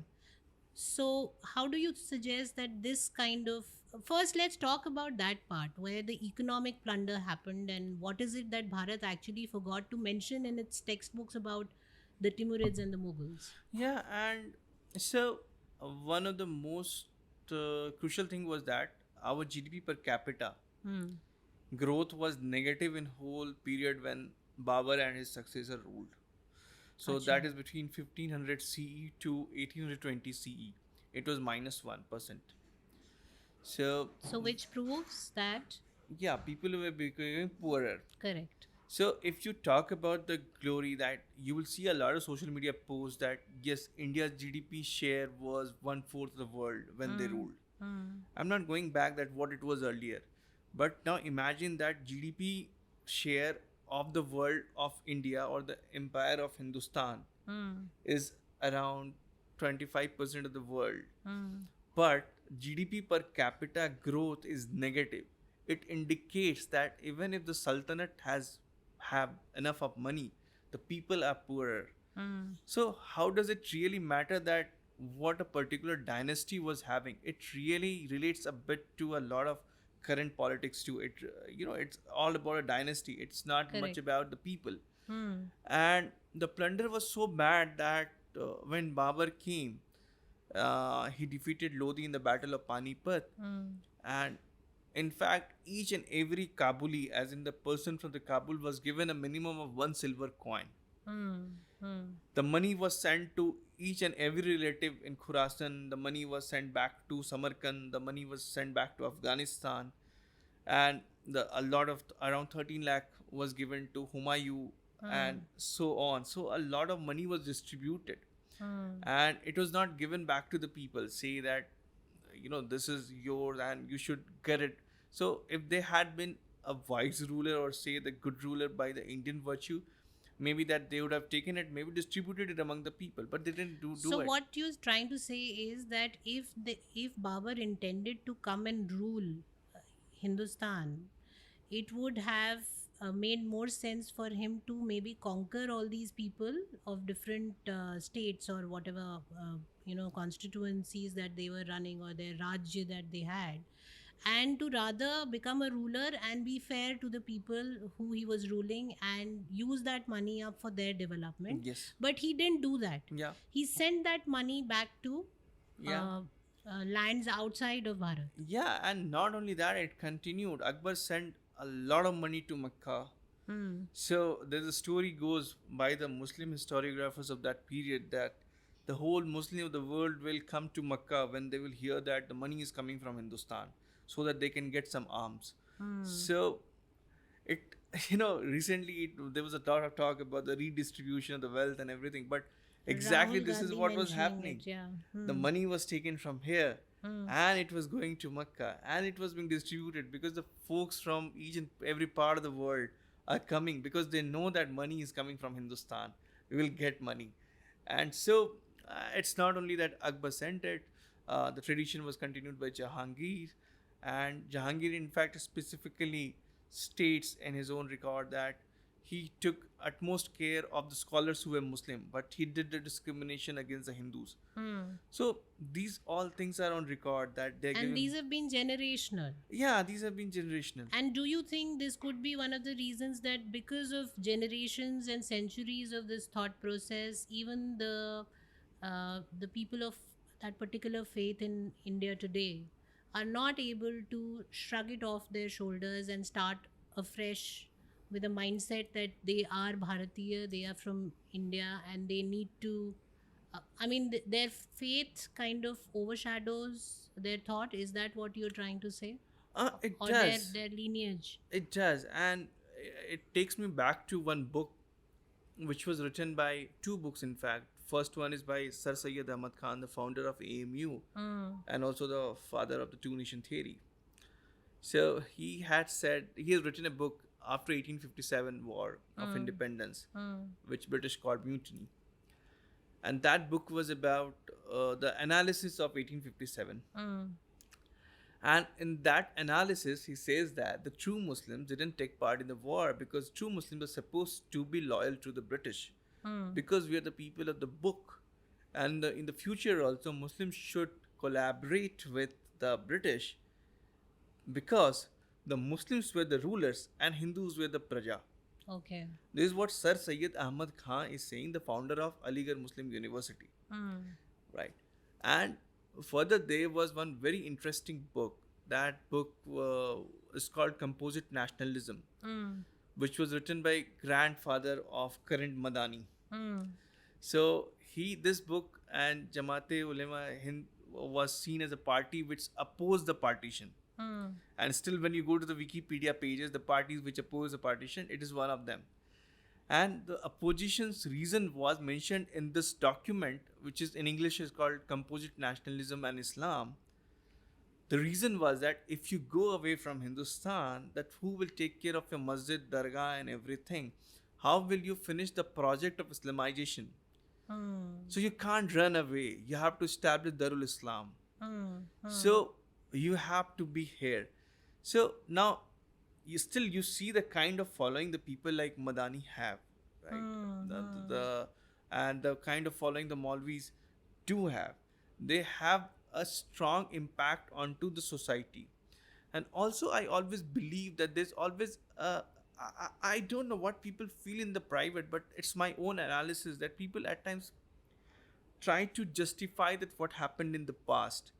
So, how do you suggest that this kind of first let's talk about that part where the economic plunder happened, and what is it that Bharat actually forgot to mention in its textbooks about the Timurids and the Mughals. Yeah, and so one of the most crucial thing was that our GDP per capita Hmm. growth was negative in whole period when Babur and his successor ruled. So Acha. that is between 1500 CE to 1820 CE. It was -1%. So So, which proves that, yeah, people were becoming poorer. correct. So if you talk about the glory, that you will see a lot of social media posts that yes, India's GDP share was 1/4 of the world when they ruled. Hmm. I'm not going back that what it was earlier, but now imagine that GDP share of the world of India or the empire of Hindustan Hmm. is around 25% of the world, Hmm. but GDP per capita growth is negative. It indicates that even if the Sultanate has have enough of money, the people are poorer. Hmm. So how does it really matter that what a particular dynasty was having? It really relates a bit to a lot of current politics too. It's all about a dynasty. It's not much Correct. about the people. Hmm. And the plunder was so bad that when Babur came, he defeated Lodi in the Battle of Panipat, Hmm. and in fact, each and every Kabuli, as in the person from the Kabul, was given a minimum of one silver coin. Hmm. Hmm. The money was sent to each and every relative in Khurasan. The money was sent back to Samarkand. The money was sent back to Afghanistan, and a lot of around 13 lakh was given to Humayun, and so on. So a lot of money was distributed, Hmm. and it was not given back to the people. Say that this is yours and you should get it. So if they had been a wise ruler, or say the good ruler by the Indian virtue, maybe that they would have taken it, maybe distributed it among the people, but they didn't do So it. what you're trying to say is that if Babur intended to come and rule uh, Hindustan, it would have made more sense for him to maybe conquer all these people of different states or whatever constituencies that they were running, or their rajya that they had, and to rather become a ruler and be fair to the people who he was ruling and use that money up for their development. Yes. But he didn't do that. Yeah. He sent that money back to Yeah. lands outside of Bharat. Yeah, and not only that, it continued. Akbar sent a lot of money to Makkah. Hmm. So there's a story goes by the Muslim historiographers of that period that the whole Muslim of the world will come to Makkah when they will hear that the money is coming from Hindustan, so that they can get some arms. So it recently there was a lot of talk about the redistribution of the wealth and everything, but exactly Rahul this is Gandhi what was mentioning happening. it, yeah. The money was taken from here, and it was going to Makkah, and it was being distributed because the folks from each and every part of the world are coming because they know that money is coming from Hindustan. We will get money. And so it's not only that Akbar sent it, the tradition was continued by Jahangir, and Jahangir in fact specifically states in his own record that he took utmost care of the scholars who were Muslim, but he did the discrimination against the Hindus. So these all things are on record that they're And giving. these have been generational. Yeah, these have been generational. And do you think this could be one of the reasons that because of generations and centuries of this thought process, even the people of that particular faith in India today are not able to shrug it off their shoulders and start afresh with a mindset that they are Bharatiya, they are from India, and they need to. Their faith kind of overshadows their thought. Is that what you're trying to say? It Or does. their lineage? It does. And it takes me back to one book which was written by two books, in fact. First one is by Sir Syed Ahmad Khan, the founder of AMU, and also the father of the two nation theory. So he has written a book after 1857 war of independence, which British called mutiny. And that book was about the analysis of 1857. And in that analysis, he says that the true Muslims didn't take part in the war because true Muslims are supposed to be loyal to the British because we are the people of the book. And in the future also, Muslims should collaborate with the British because the Muslims were the rulers and Hindus were the praja. Okay. This is what Sir Syed Ahmad Khan is saying, the founder of Aligarh Muslim University, Mm. right? And further, there was one very interesting book. That book is called Composite Nationalism, Mm. which was written by grandfather of current Madani. Mm. So this book and Jamaat-e Ulema Hind was seen as a party which opposed the partition. Mm. And still, when you go to the Wikipedia pages, the parties which oppose the partition, it is one of them. And the opposition's reason was mentioned in this document, which is in English is called Composite Nationalism and Islam. The reason was that if you go away from Hindustan, that who will take care of your masjid, dargah, and everything? How will you finish the project of Islamization? Mm. So you can't run away. You have to establish Darul Islam. Mm. So you have to be here. So now you see the kind of following the people like Madani have, right? And the kind of following the Maulvis do have. They have a strong impact onto the society. And also, I always believe that there's always I don't know what people feel in the private, but it's my own analysis that people at times try to justify that what happened in the past.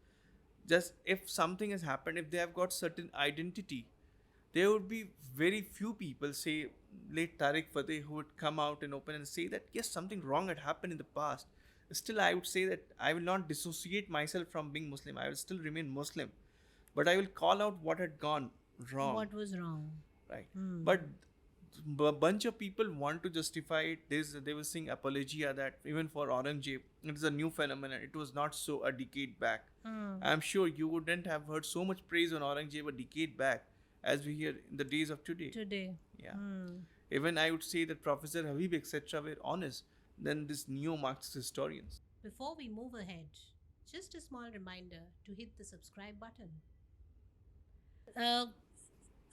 Just if something has happened, if they have got certain identity, there would be very few people, say late Tariq Fateh, who would come out and open and say that yes, something wrong had happened in the past. Still, I would say that I will not dissociate myself from being Muslim. I will still remain Muslim, but I will call out what had gone wrong. What was wrong? Right. But a bunch of people want to justify it. They were saying apologia that even for Aurangzeb, it is a new phenomenon. It was not so a decade back. I'm sure you wouldn't have heard so much praise on Aurangzeb a decade back as we hear in the days of today. Today. Yeah. Even I would say that Professor Habib, etc., were honest than these neo-Marxist historians. Before we move ahead, just a small reminder to hit the subscribe button.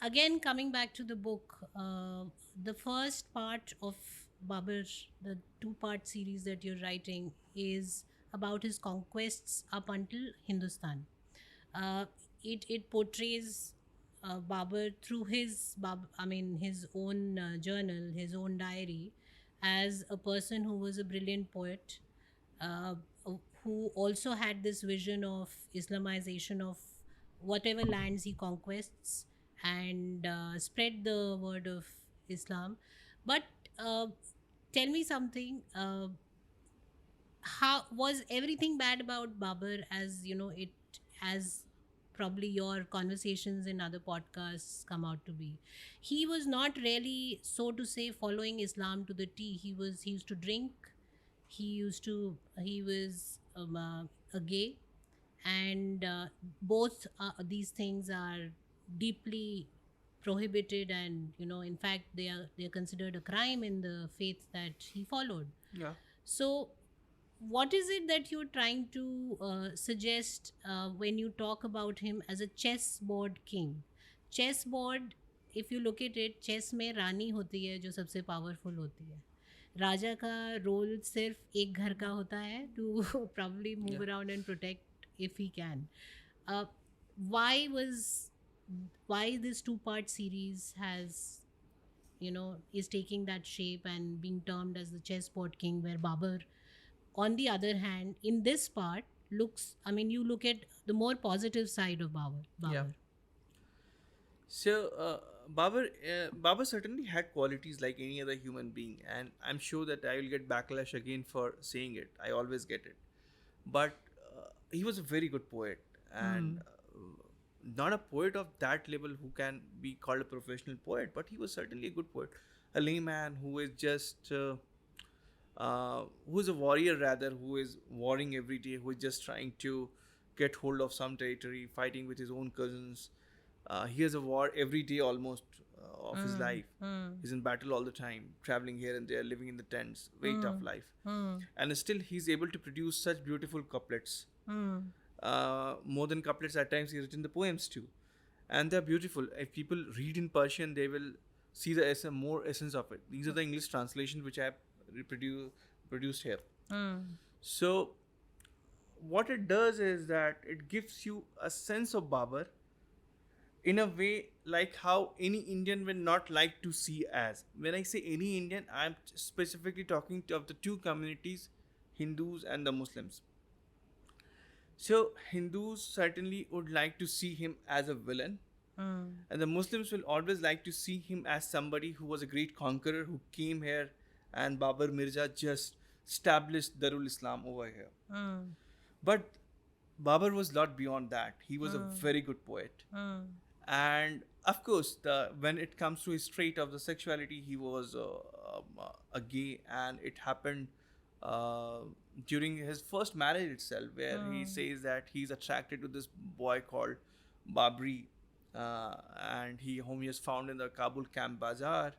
Again, coming back to the book, the first part of Babur, the two-part series that you're writing, is about his conquests up until Hindustan. It portrays Babur through his own journal, his own diary, as a person who was a brilliant poet, uh, who also had this vision of Islamization of whatever lands he conquests and spread the word of Islam. But tell me something. How was everything bad about Babur? As you know, it as probably your conversations in other podcasts come out to be. He was not really, so to say, following Islam to the T. He used to drink. He was a gay, and both these things are deeply prohibited, and in fact they are considered a crime in the faith that he followed. Yeah. So what is it that you're trying to suggest when you talk about him as a chessboard king? Chessboard, if you look at it, chess में रानी होती है जो सबसे powerful होती है. राजा का role सिर्फ एक घर का होता है, to probably move around and protect if he can. Uh, why this two-part series is taking that shape and being termed as the chessboard king, where Babur, on the other hand, in this part you look at the more positive side of Babur. Yeah. So Babur certainly had qualities like any other human being, and I'm sure that I will get backlash again for saying it. I always get it, but he was a very good poet, and not a poet of that level who can be called a professional poet, but he was certainly a good poet, a layman who is just who is a warrior rather, who is warring every day, who is just trying to get hold of some territory, fighting with his own cousins. He has a war every day almost of his life. He's in battle all the time, traveling here and there, living in the tents, very tough life. And still he's able to produce such beautiful couplets. More than couplets, at times he's written the poems too. And they're beautiful. If people read in Persian, they will see the more essence of it. These are the English translations which I have produced here. So what it does is that it gives you a sense of Babur in a way like how any Indian will not like to see as. When I say any Indian, I'm specifically talking of the two communities, Hindus and the Muslims. So Hindus certainly would like to see him as a villain, Mm. and the Muslims will always like to see him as somebody who was a great conqueror who came here, and Babar Mirza just established Darul Islam over here. Mm. But Babar was a lot beyond that. He was a very good poet. Mm. And of course, when it comes to his trait of the sexuality, he was a gay, and it happened uh, during his first marriage itself, where he says that he's attracted to this boy called Babri, and whom he has found in the Kabul camp bazaar,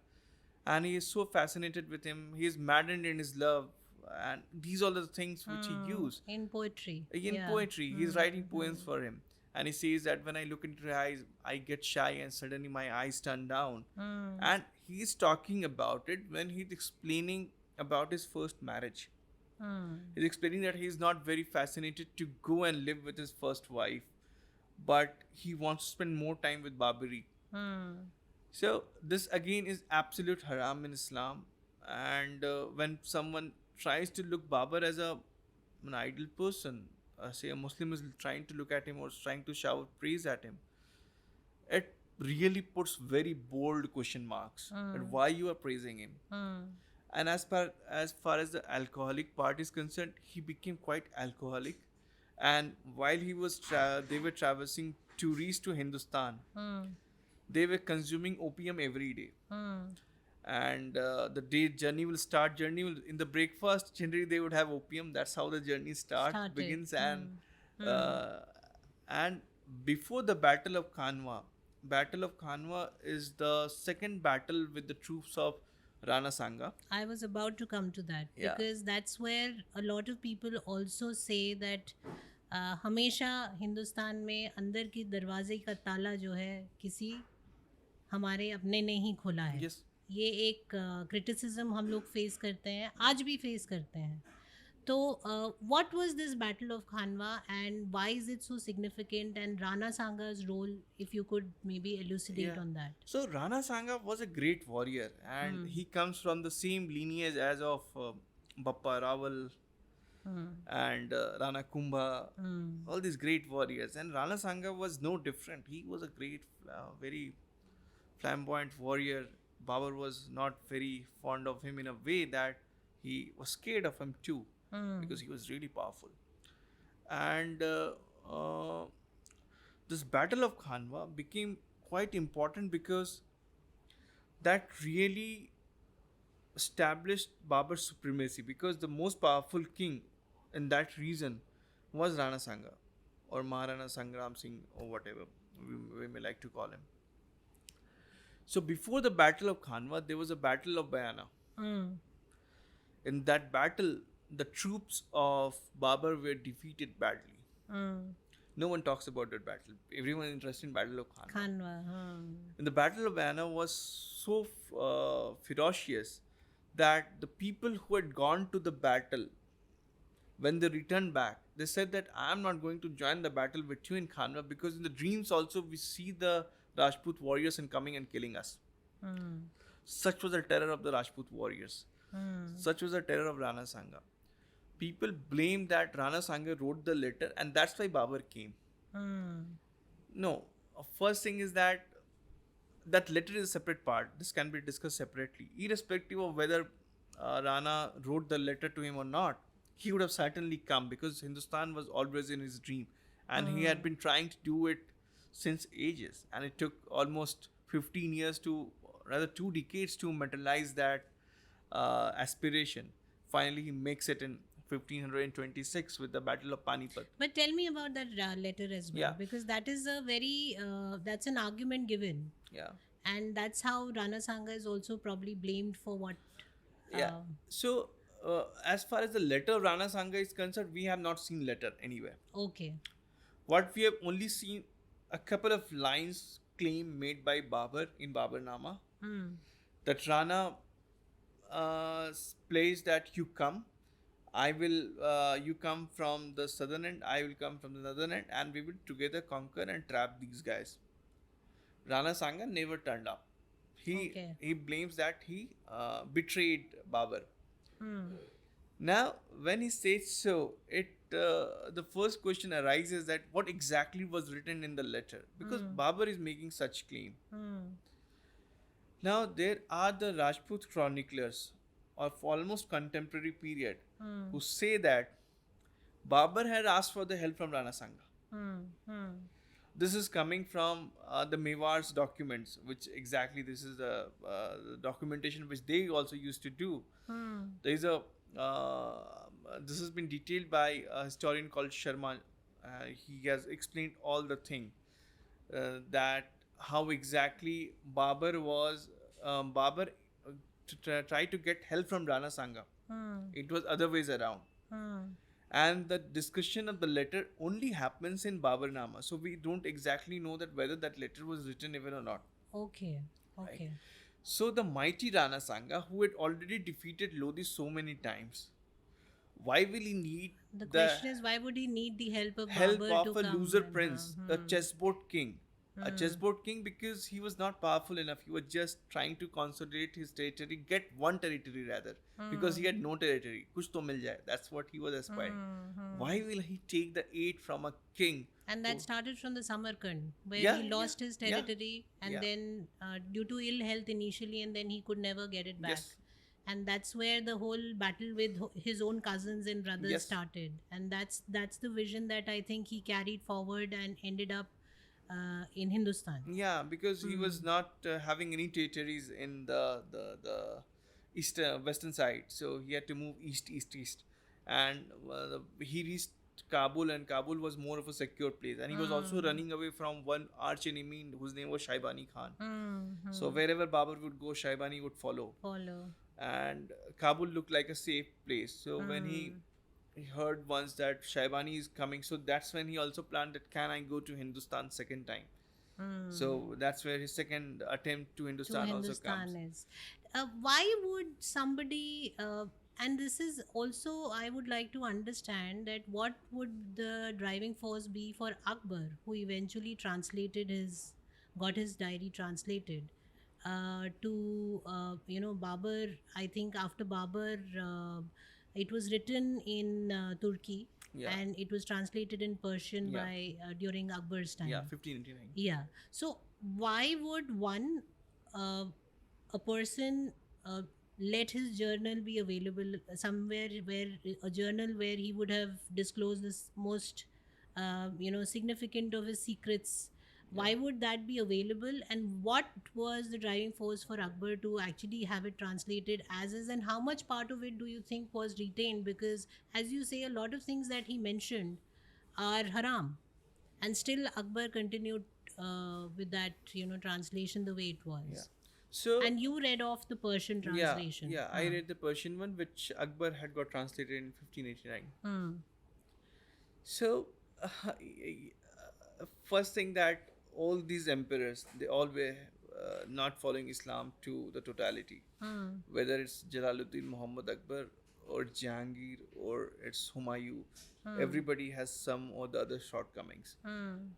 and he is so fascinated with him. He is maddened in his love, and these are the things which he used In poetry. in Yeah. poetry. He's writing poems for him, and he says that when I look into your eyes, I get shy, and suddenly my eyes turn down. And he's talking about it when he's explaining about his first marriage. Mm. He's explaining that he's not very fascinated to go and live with his first wife, but he wants to spend more time with Babari. Mm. So this again is absolute haram in Islam, and when someone tries to look Babar as an ideal person, say a Muslim is trying to look at him or is trying to shower praise at him, it really puts very bold question marks at why you are praising him. Mm. And as far as the alcoholic part is concerned, he became quite alcoholic, and while they were traversing tourists to Hindustan, Mm. they were consuming opium every day. Mm. And the day journey will, in the breakfast generally they would have opium. That's how the journey Started. begins. And before the battle of Khanwa is the second battle with the troops of Rana Sanga. I was about to come to that Yeah. because that's where a lot of people also say that हमेशा हिंदुस्तान में अंदर की दरवाजे का ताला जो है किसी हमारे अपने ने ही खोला है. Yes. ये एक क्रिटिसिज्म हम लोग फेस करते हैं, आज भी फेस करते हैं. तो what was this battle of Khanwa and why is it so significant, and Rana Sanga's role, if you could maybe elucidate Yeah. on that. So Rana Sanga was a great warrior, and he comes from the same lineage as of Bappa Rawal and Rana Kumbha, all these great warriors. And Rana Sanga was no different. He was a great, very flamboyant warrior. Babur was not very fond of him in a way that he was scared of him too, because he was really powerful. And this battle of Khanwa became quite important because that really established Babur's supremacy, because the most powerful king in that region was Rana Sanga or Maharana Sangram Singh or whatever we may like to call him. So before the battle of Khanwa, there was a battle of Bayana. Mm. In that battle, the troops of Babur were defeated badly. Mm. No one talks about that battle. Everyone is interested in battle of Khanwa. Khanwa. And the battle of Bayana was so ferocious that the people who had gone to the battle, when they returned back, they said that I am not going to join the battle with you in Khanwa, because in the dreams also we see the Rajput warriors and coming and killing us. Mm. Such was the terror of the Rajput warriors. Mm. Such was the terror of Rana Sanga. People blame that Rana Sanga wrote the letter and that's why Babur came. Mm. No. First thing is that letter is a separate part. This can be discussed separately. Irrespective of whether Rana wrote the letter to him or not, he would have certainly come, because Hindustan was always in his dream. And he had been trying to do it since ages. And it took almost 15 years rather 2 decades to materialize that aspiration. Finally, he makes it in 1526 with the Battle of Panipat. But tell me about that letter as well, Yeah. because that is a very that's an argument given, Yeah. and that's how Rana Sanga is also probably blamed for what. Yeah. So, as far as the letter of Rana Sanga is concerned, we have not seen letter anywhere. Okay. What we have only seen a couple of lines claim made by Babur in Baburnama, Hmm. that Rana plays that you come, you come from the southern end, I will come from the northern end, and we will together conquer and trap these guys. Rana Sanga never turned up. Okay. He blames that he betrayed Babur. Hmm. Now, when he says so, the first question arises that what exactly was written in the letter, because Babur is making such claim. Hmm. Now, there are the Rajput chroniclers of almost contemporary period who say that Babur had asked for the help from Rana Sanga. Hmm. Hmm. This is coming from the Mewar's documents, which exactly this is the documentation which they also used to do. Hmm. There is a this has been detailed by a historian called Sharma. He has explained all the thing that how exactly Babur tried to get help from Rana Sanga. Hmm. It was other ways around. Hmm. And the discussion of the letter only happens in Baburnama. So we don't exactly know that whether that letter was written even or not. Okay. Okay. So the mighty Rana Sanga, who had already defeated Lodi so many times, why will he need The question is, why would he need the help of help Babur of to a come loser and, prince, a chessboard king? A chessboard king because he was not powerful enough. He was just trying to consolidate his territory, get one territory rather, because he had no territory. Kuch to mil jaye. That's what he was aspiring. Why will he take the aid from a king? And that started from the Samarkand, where Yeah, he lost his yeah, territory, and yeah. then due to ill health initially, and then he could never get it back. Yes. And that's where the whole battle with his own cousins and brothers Yes. started. And that's the vision that I think he carried forward and ended up in Hindustan. Yeah, because he was not having any territories in the east western side, so he had to move east, and he reached Kabul, and Kabul was more of a secure place, and he was also running away from one arch enemy whose name was Shaibani Khan. So wherever Babur would go, Shaibani would follow, Follow. and Kabul looked like a safe place. So when he heard once that Shaibani is coming, so that's when he also planned that can I go to Hindustan second time. So that's where his second attempt to To Hindustan also Hindustan comes. is. Why would somebody, and this is also, I would like to understand that what would the driving force be for Akbar, who eventually got his diary translated to, Babur. I think after Babur, it was written in Turkey. Yeah. And it was translated in Persian Yeah. by during Akbar's time. Yeah, 1589. Yeah. So why would a person let his journal be available somewhere where a journal where he would have disclosed this most significant of his secrets? Why would that be available, and what was the driving force for Akbar to actually have it translated as is, and how much part of it do you think was retained? Because as you say, a lot of things that he mentioned are haram, and still Akbar continued with that translation the way it was. Yeah. So And you read off the Persian translation. Yeah, I read the Persian one, which Akbar had got translated in 1589. Hmm. So, first thing that all these emperors, they all were not following Islam to the totality. Whether it's Jalaluddin Muhammad Akbar or Jahangir or it's Humayun, everybody has some or the other shortcomings.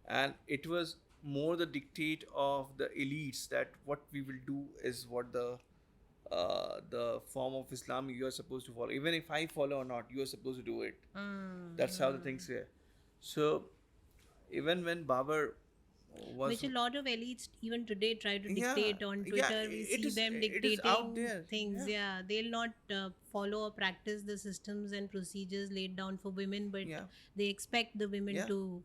And it was more the dictate of the elites that what we will do is what the form of Islam you are supposed to follow. Even if I follow or not, you are supposed to do it. That's how the things were. So even when Babur was Which a lot of elites even today try to Yeah, dictate on yeah, Twitter. We it see is- them it is out dictating there. things. Yeah. Yeah, they'll not follow or practice the systems and procedures laid down for women, but Yeah. they expect the women Yeah. to,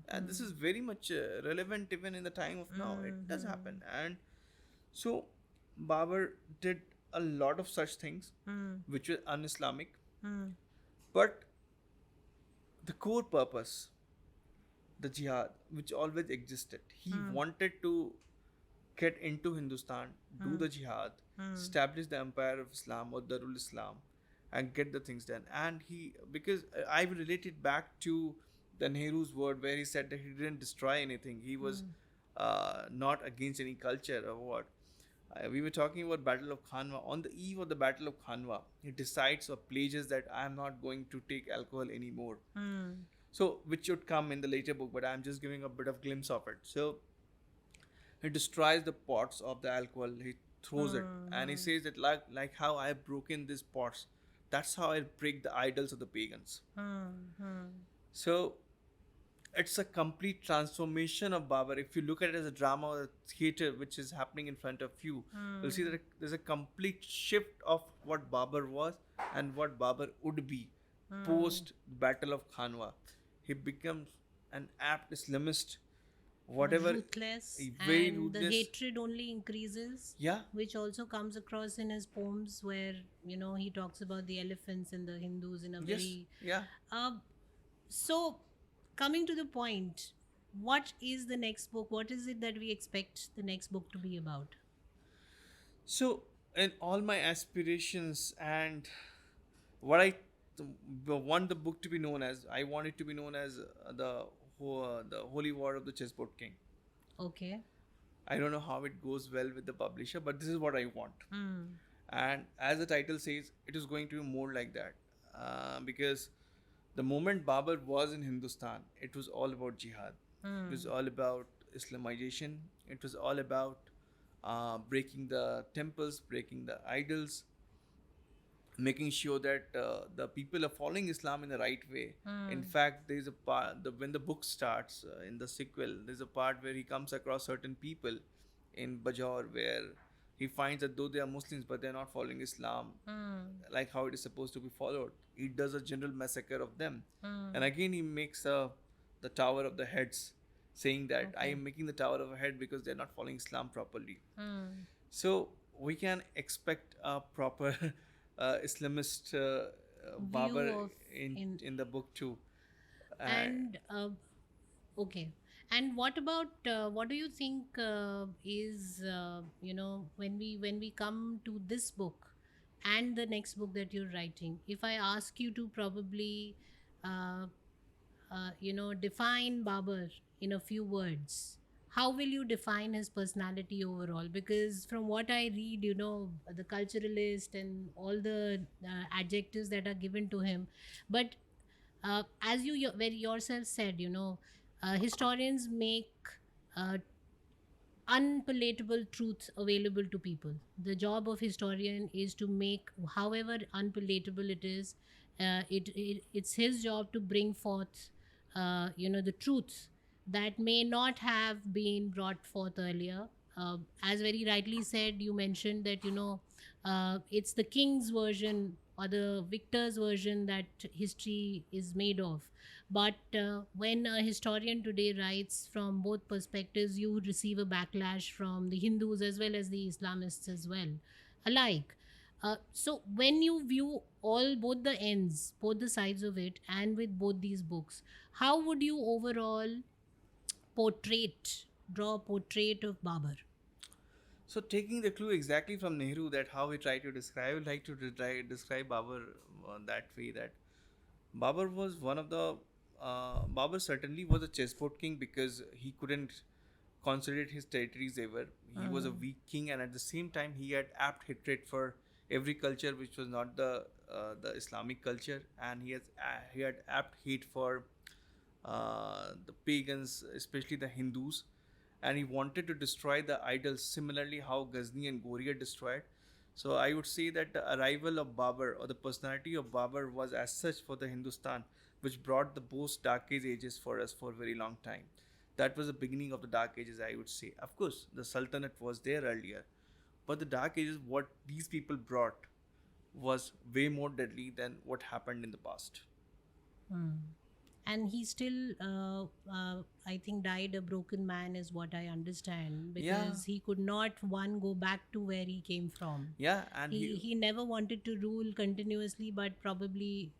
and this is very much relevant even in the time of now. It does happen, and so Babur did a lot of such things which were un-Islamic, but the core purpose, the jihad, which always existed, he wanted to get into Hindustan, do the jihad, establish the empire of Islam or Darul Islam, and get the things done. And because I will relate it back to the Nehru's word where he said that he didn't destroy anything. He was not against any culture or what. We were talking about Battle of Khanwa. On the eve of the Battle of Khanwa, he decides or pledges that I am not going to take alcohol anymore. So, which should come in the later book, but I'm just giving a bit of glimpse of it. So, he destroys the pots of the alcohol. He throws it, and he says that like how I have broken these pots, that's how I break the idols of the pagans. So it's a complete transformation of Babur. If you look at it as a drama or a theater which is happening in front of you, you'll see that there's a complete shift of what Babur was and what Babur would be post Battle of Khanwa. He becomes an apt Islamist, whatever, ruthless, very and the ruthless. hatred only increases. Yeah, Which also comes across in his poems, where he talks about the elephants and the Hindus in a yes, very. yeah. So, coming to the point, what is the next book? What is it that we expect the next book to be about? So, in all my aspirations and what I want the book to be known as, I want it to be known as the Holy War of the Chessboard King. Okay. I don't know how it goes well with the publisher, but this is what I want. And as the title says, it is going to be more like that. Because the moment Babur was in Hindustan, it was all about jihad. It was all about Islamization. It was all about breaking the temples, breaking the idols, making sure that the people are following Islam in the right way. In fact, there is a part when the book starts in the sequel. There's a part where he comes across certain people in Bajaur where he finds that though they are Muslims, but they're not following Islam like how it is supposed to be followed. He does a general massacre of them, and again he makes the Tower of the Heads, saying that I am making the Tower of a Head because they're not following Islam properly. So we can expect a proper Islamist Babur of- in the book too. And okay. And what about what do you think is when we come to this book and the next book that you're writing? If I ask you to probably define Babur in a few words, how will you define his personality overall? Because from what I read, the culturalist and all the adjectives that are given to him, but as you very yourself said, historians make uh, unpalatable truths available to people. The job of historian is to make, however unpalatable it is, it's his job to bring forth, the truths that may not have been brought forth earlier. As very rightly said, you mentioned that it's the king's version or the victor's version that history is made of. But when a historian today writes from both perspectives, you would receive a backlash from the Hindus as well as the Islamists as well, alike. So when you view both the ends, both the sides of it, and with both these books, how would you overall draw a portrait of Babur? So taking the clue exactly from Nehru, that how he tried to describe, I would like to describe Babur that way, that Babur was one of the Babur certainly was a chessboard king because he couldn't consolidate his territories ever. He was a weak king, and at the same time he had apt hatred for every culture which was not the Islamic culture, and he had apt hate for the pagans, especially the Hindus, and he wanted to destroy the idols, similarly how Ghazni and Ghori are destroyed. So I would say that the arrival of Babur, or the personality of Babur, was as such for the Hindustan, which brought the post Dark Age ages for us for a very long time. That was the beginning of the Dark Ages, I would say. Of course, the Sultanate was there earlier, but the Dark Ages, what these people brought, was way more deadly than what happened in the past. And he still, I think, died a broken man, is what I understand, because he could not go back to where he came from. Yeah, and He never wanted to rule continuously, but probably,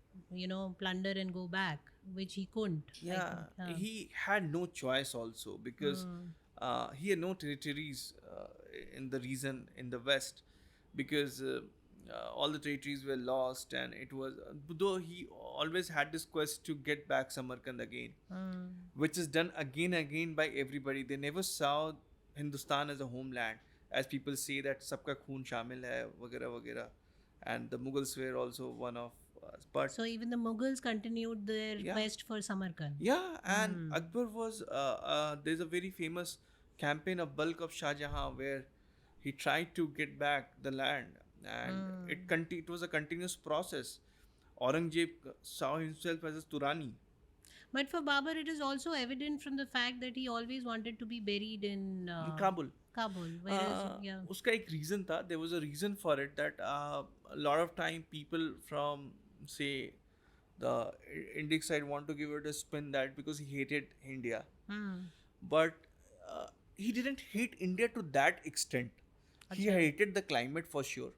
plunder and go back, which he couldn't. I yeah, think. he had no choice also, because he had no territories in the region in the west, because all the territories were lost, and it was though he always had this quest to get back Samarkand again, which is done again and again by everybody. They never saw Hindustan as a homeland, as people say that sabka khoon shamil hai, वगैरह वगैरह, and the Mughals were also one of us. But So even the Mughals continued their Yeah. quest for Samarkand. yeah, and Akbar was there's a very famous campaign of bulk of Shah Jahan, where he tried to get back the land, and it was a continuous process. Aurangzeb saw himself as a Turani. But for Babur, it is also evident from the fact that he always wanted to be buried in In Kabul. Kabul. Whereas, yeah. उसका एक reason था. There was a reason for it that a lot of time people from say the Indic side want to give it a spin that because he hated India, but uh, he didn't hate India to that extent. He hated the climate for sure,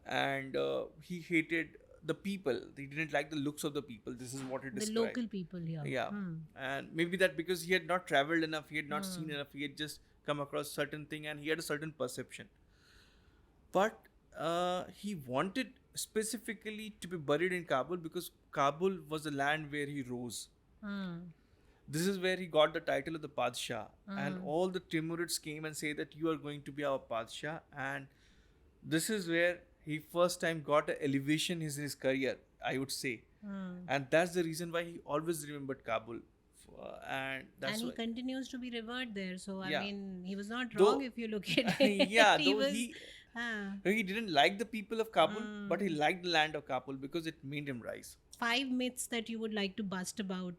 and he hated the people. He didn't like the looks of the people. This is what it The described. local people here. Yeah, and maybe that because he had not traveled enough, he had not seen enough, he had just come across certain thing, and he had a certain perception. But he wanted specifically to be buried in Kabul because Kabul was the land where he rose. This is where he got the title of the Padshah, and all the Timurids came and say that you are going to be our Padshah, and this is where he first time got an elevation in his career, I would say, and that's the reason why he always remembered Kabul, and that's And he why, continues to be revered there. So, I Yeah. mean, he was not Though- wrong if you look at it. yeah, he though was. he ah. he didn't like the people of Kabul, but he liked the land of Kabul because it made him rise. 5 myths that you would like to bust about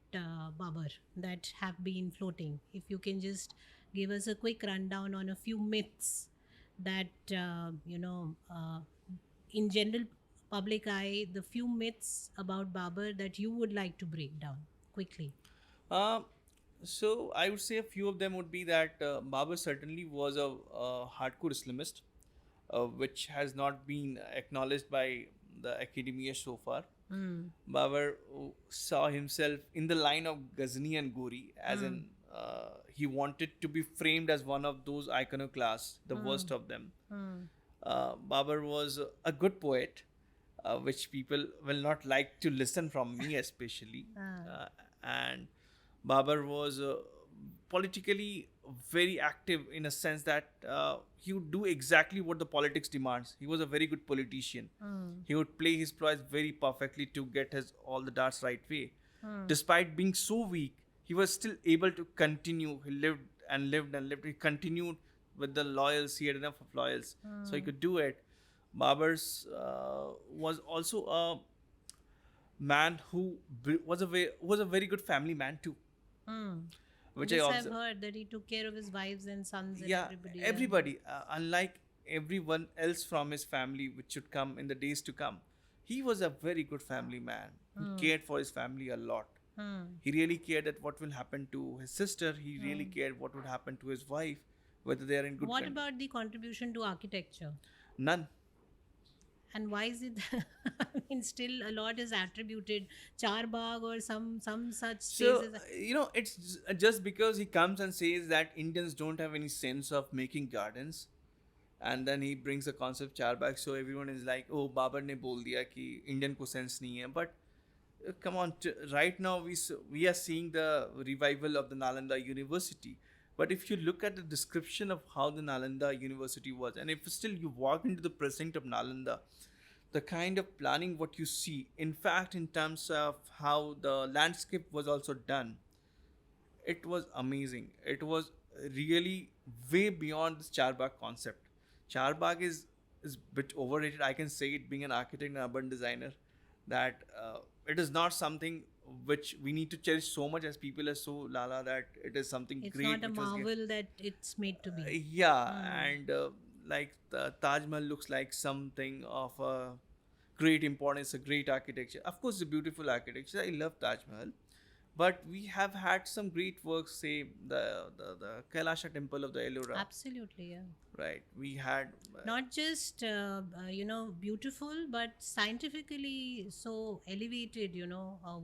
Babur that have been floating. If you can just give us a quick rundown on a few myths that, in general public eye, the few myths about Babur that you would like to break down quickly. So I would say a few of them would be that Babur certainly was a hardcore Islamist, which has not been acknowledged by the academia so far. Babur saw himself in the line of Ghazni and Gori, as in he wanted to be framed as one of those iconoclasts, the worst of them. Babur was a good poet, which people will not like to listen from me, especially. And Babur was politically very active in a sense that he would do exactly what the politics demands. He was a very good politician. He would play his ploys very perfectly to get his all the darts right way. Despite being so weak, he was still able to continue. He lived and lived and lived. He continued with the loyals. He had enough of loyals, so he could do it. Babur's was also a man who was a very good family man too, which This I I've observed. heard that he took care of his wives and sons and Yeah, everybody. everybody, unlike everyone else from his family, which should come in the days to come, he was a very good family man. He cared for his family a lot. He really cared that what will happen to his sister. He really cared what would happen to his wife, whether they are in good. What about the contribution to architecture? None. And why is it? I mean, still a lot is attributed Charbagh or some such So spaces. it's just because he comes and says that Indians don't have any sense of making gardens, and then he brings the concept Charbagh, so everyone is like, "Oh, Babar ne bol diya ki Indian ko sense nahi hai." But come on, right now we are seeing the revival of the Nalanda University. But if you look at the description of how the Nalanda University was, and if still you walk into the precinct of Nalanda, the kind of planning what you see, in fact, in terms of how the landscape was also done, it was amazing. It was really way beyond this Charbagh concept. Charbagh is a bit overrated. I can say it being an architect and urban designer, that it is not something which we need to cherish so much as people are so lala that it is something It's great. not a which was marvel that it's made to be. yeah, and like the Taj Mahal looks like something of a great importance, a great architecture. Of course, it's a beautiful architecture. I love Taj Mahal, but we have had some great works. Say the Kailasha Temple of the Ellora, Absolutely, yeah. right? We had Not just beautiful, but scientifically so elevated.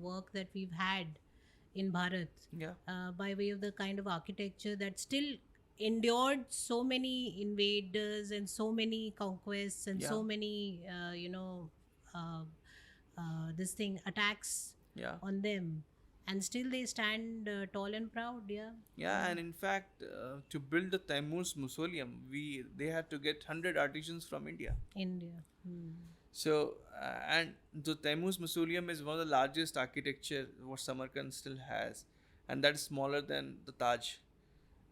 Work that we've had in Bharat. yeah. By way of the kind of architecture that still endured so many invaders and so many conquests and so Yeah. many this thing attacks Yeah. on them, and still they stand tall and proud. Yeah, and in fact, to build the Taimur's mausoleum, they had to get 100 artisans from India. India. So, and the Taimur's mausoleum is one of the largest architecture what Samarkand still has, and that is smaller than the Taj.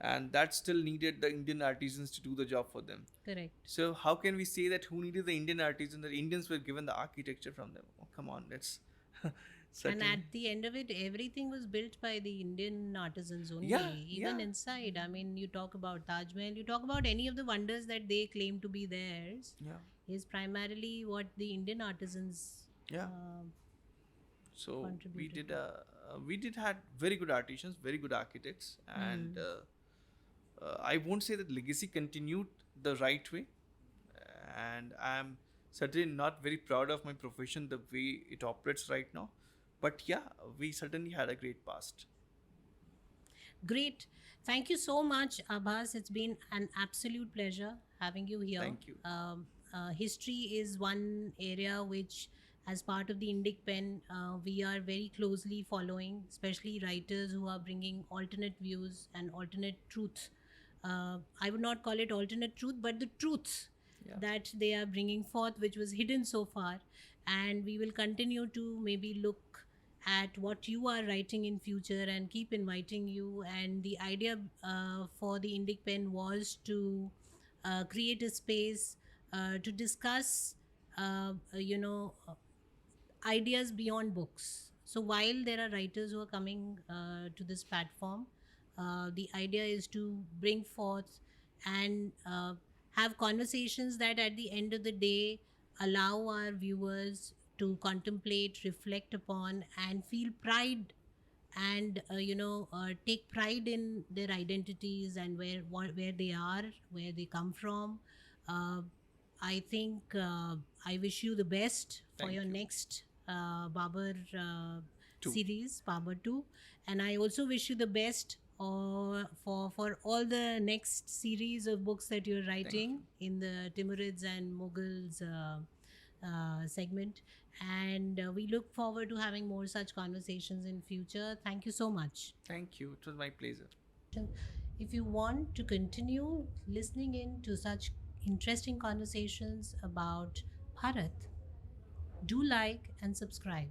and that still needed the Indian artisans to do the job for them. Correct. So how can we say that who needed the Indian artisans? The Indians were given the architecture from them. Oh, come on, that's And certain. at the end of it, everything was built by the Indian artisans only, Yeah, even yeah, inside. I mean, you talk about Taj Mahal, you talk about any of the wonders that they claim to be theirs, yeah, is primarily what the Indian artisans yeah. uh, So contributed to. we did had very good artisans, very good architects, and I won't say that legacy continued the right way, and I'm certainly not very proud of my profession the way it operates right now. But yeah, we certainly had a great past. Great. Thank you so much, Abbas. It's been an absolute pleasure having you here. Thank you. History is one area which, as part of the Indic Pen, we are very closely following, especially writers who are bringing alternate views and alternate truth. I would not call it alternate truth, but the truth Yeah. that they are bringing forth, which was hidden so far. And we will continue to maybe look at what you are writing in future and keep inviting you. And the idea for the Indic Pen was to create a space to discuss, you know, ideas beyond books. So while there are writers who are coming to this platform, the idea is to bring forth and have conversations that at the end of the day allow our viewers to contemplate, reflect upon, and feel pride and take pride in their identities and where they are, where they come from. uh, I think I wish you the best for Thank your you. next Babar Two. series, Babar 2, and I also wish you the best for all the next series of books that you're writing in the Timurids and Mughals segment. And we look forward to having more such conversations in future. Thank you so much. Thank you. It was my pleasure. If you want to continue listening in to such interesting conversations about Bharat, do like and subscribe.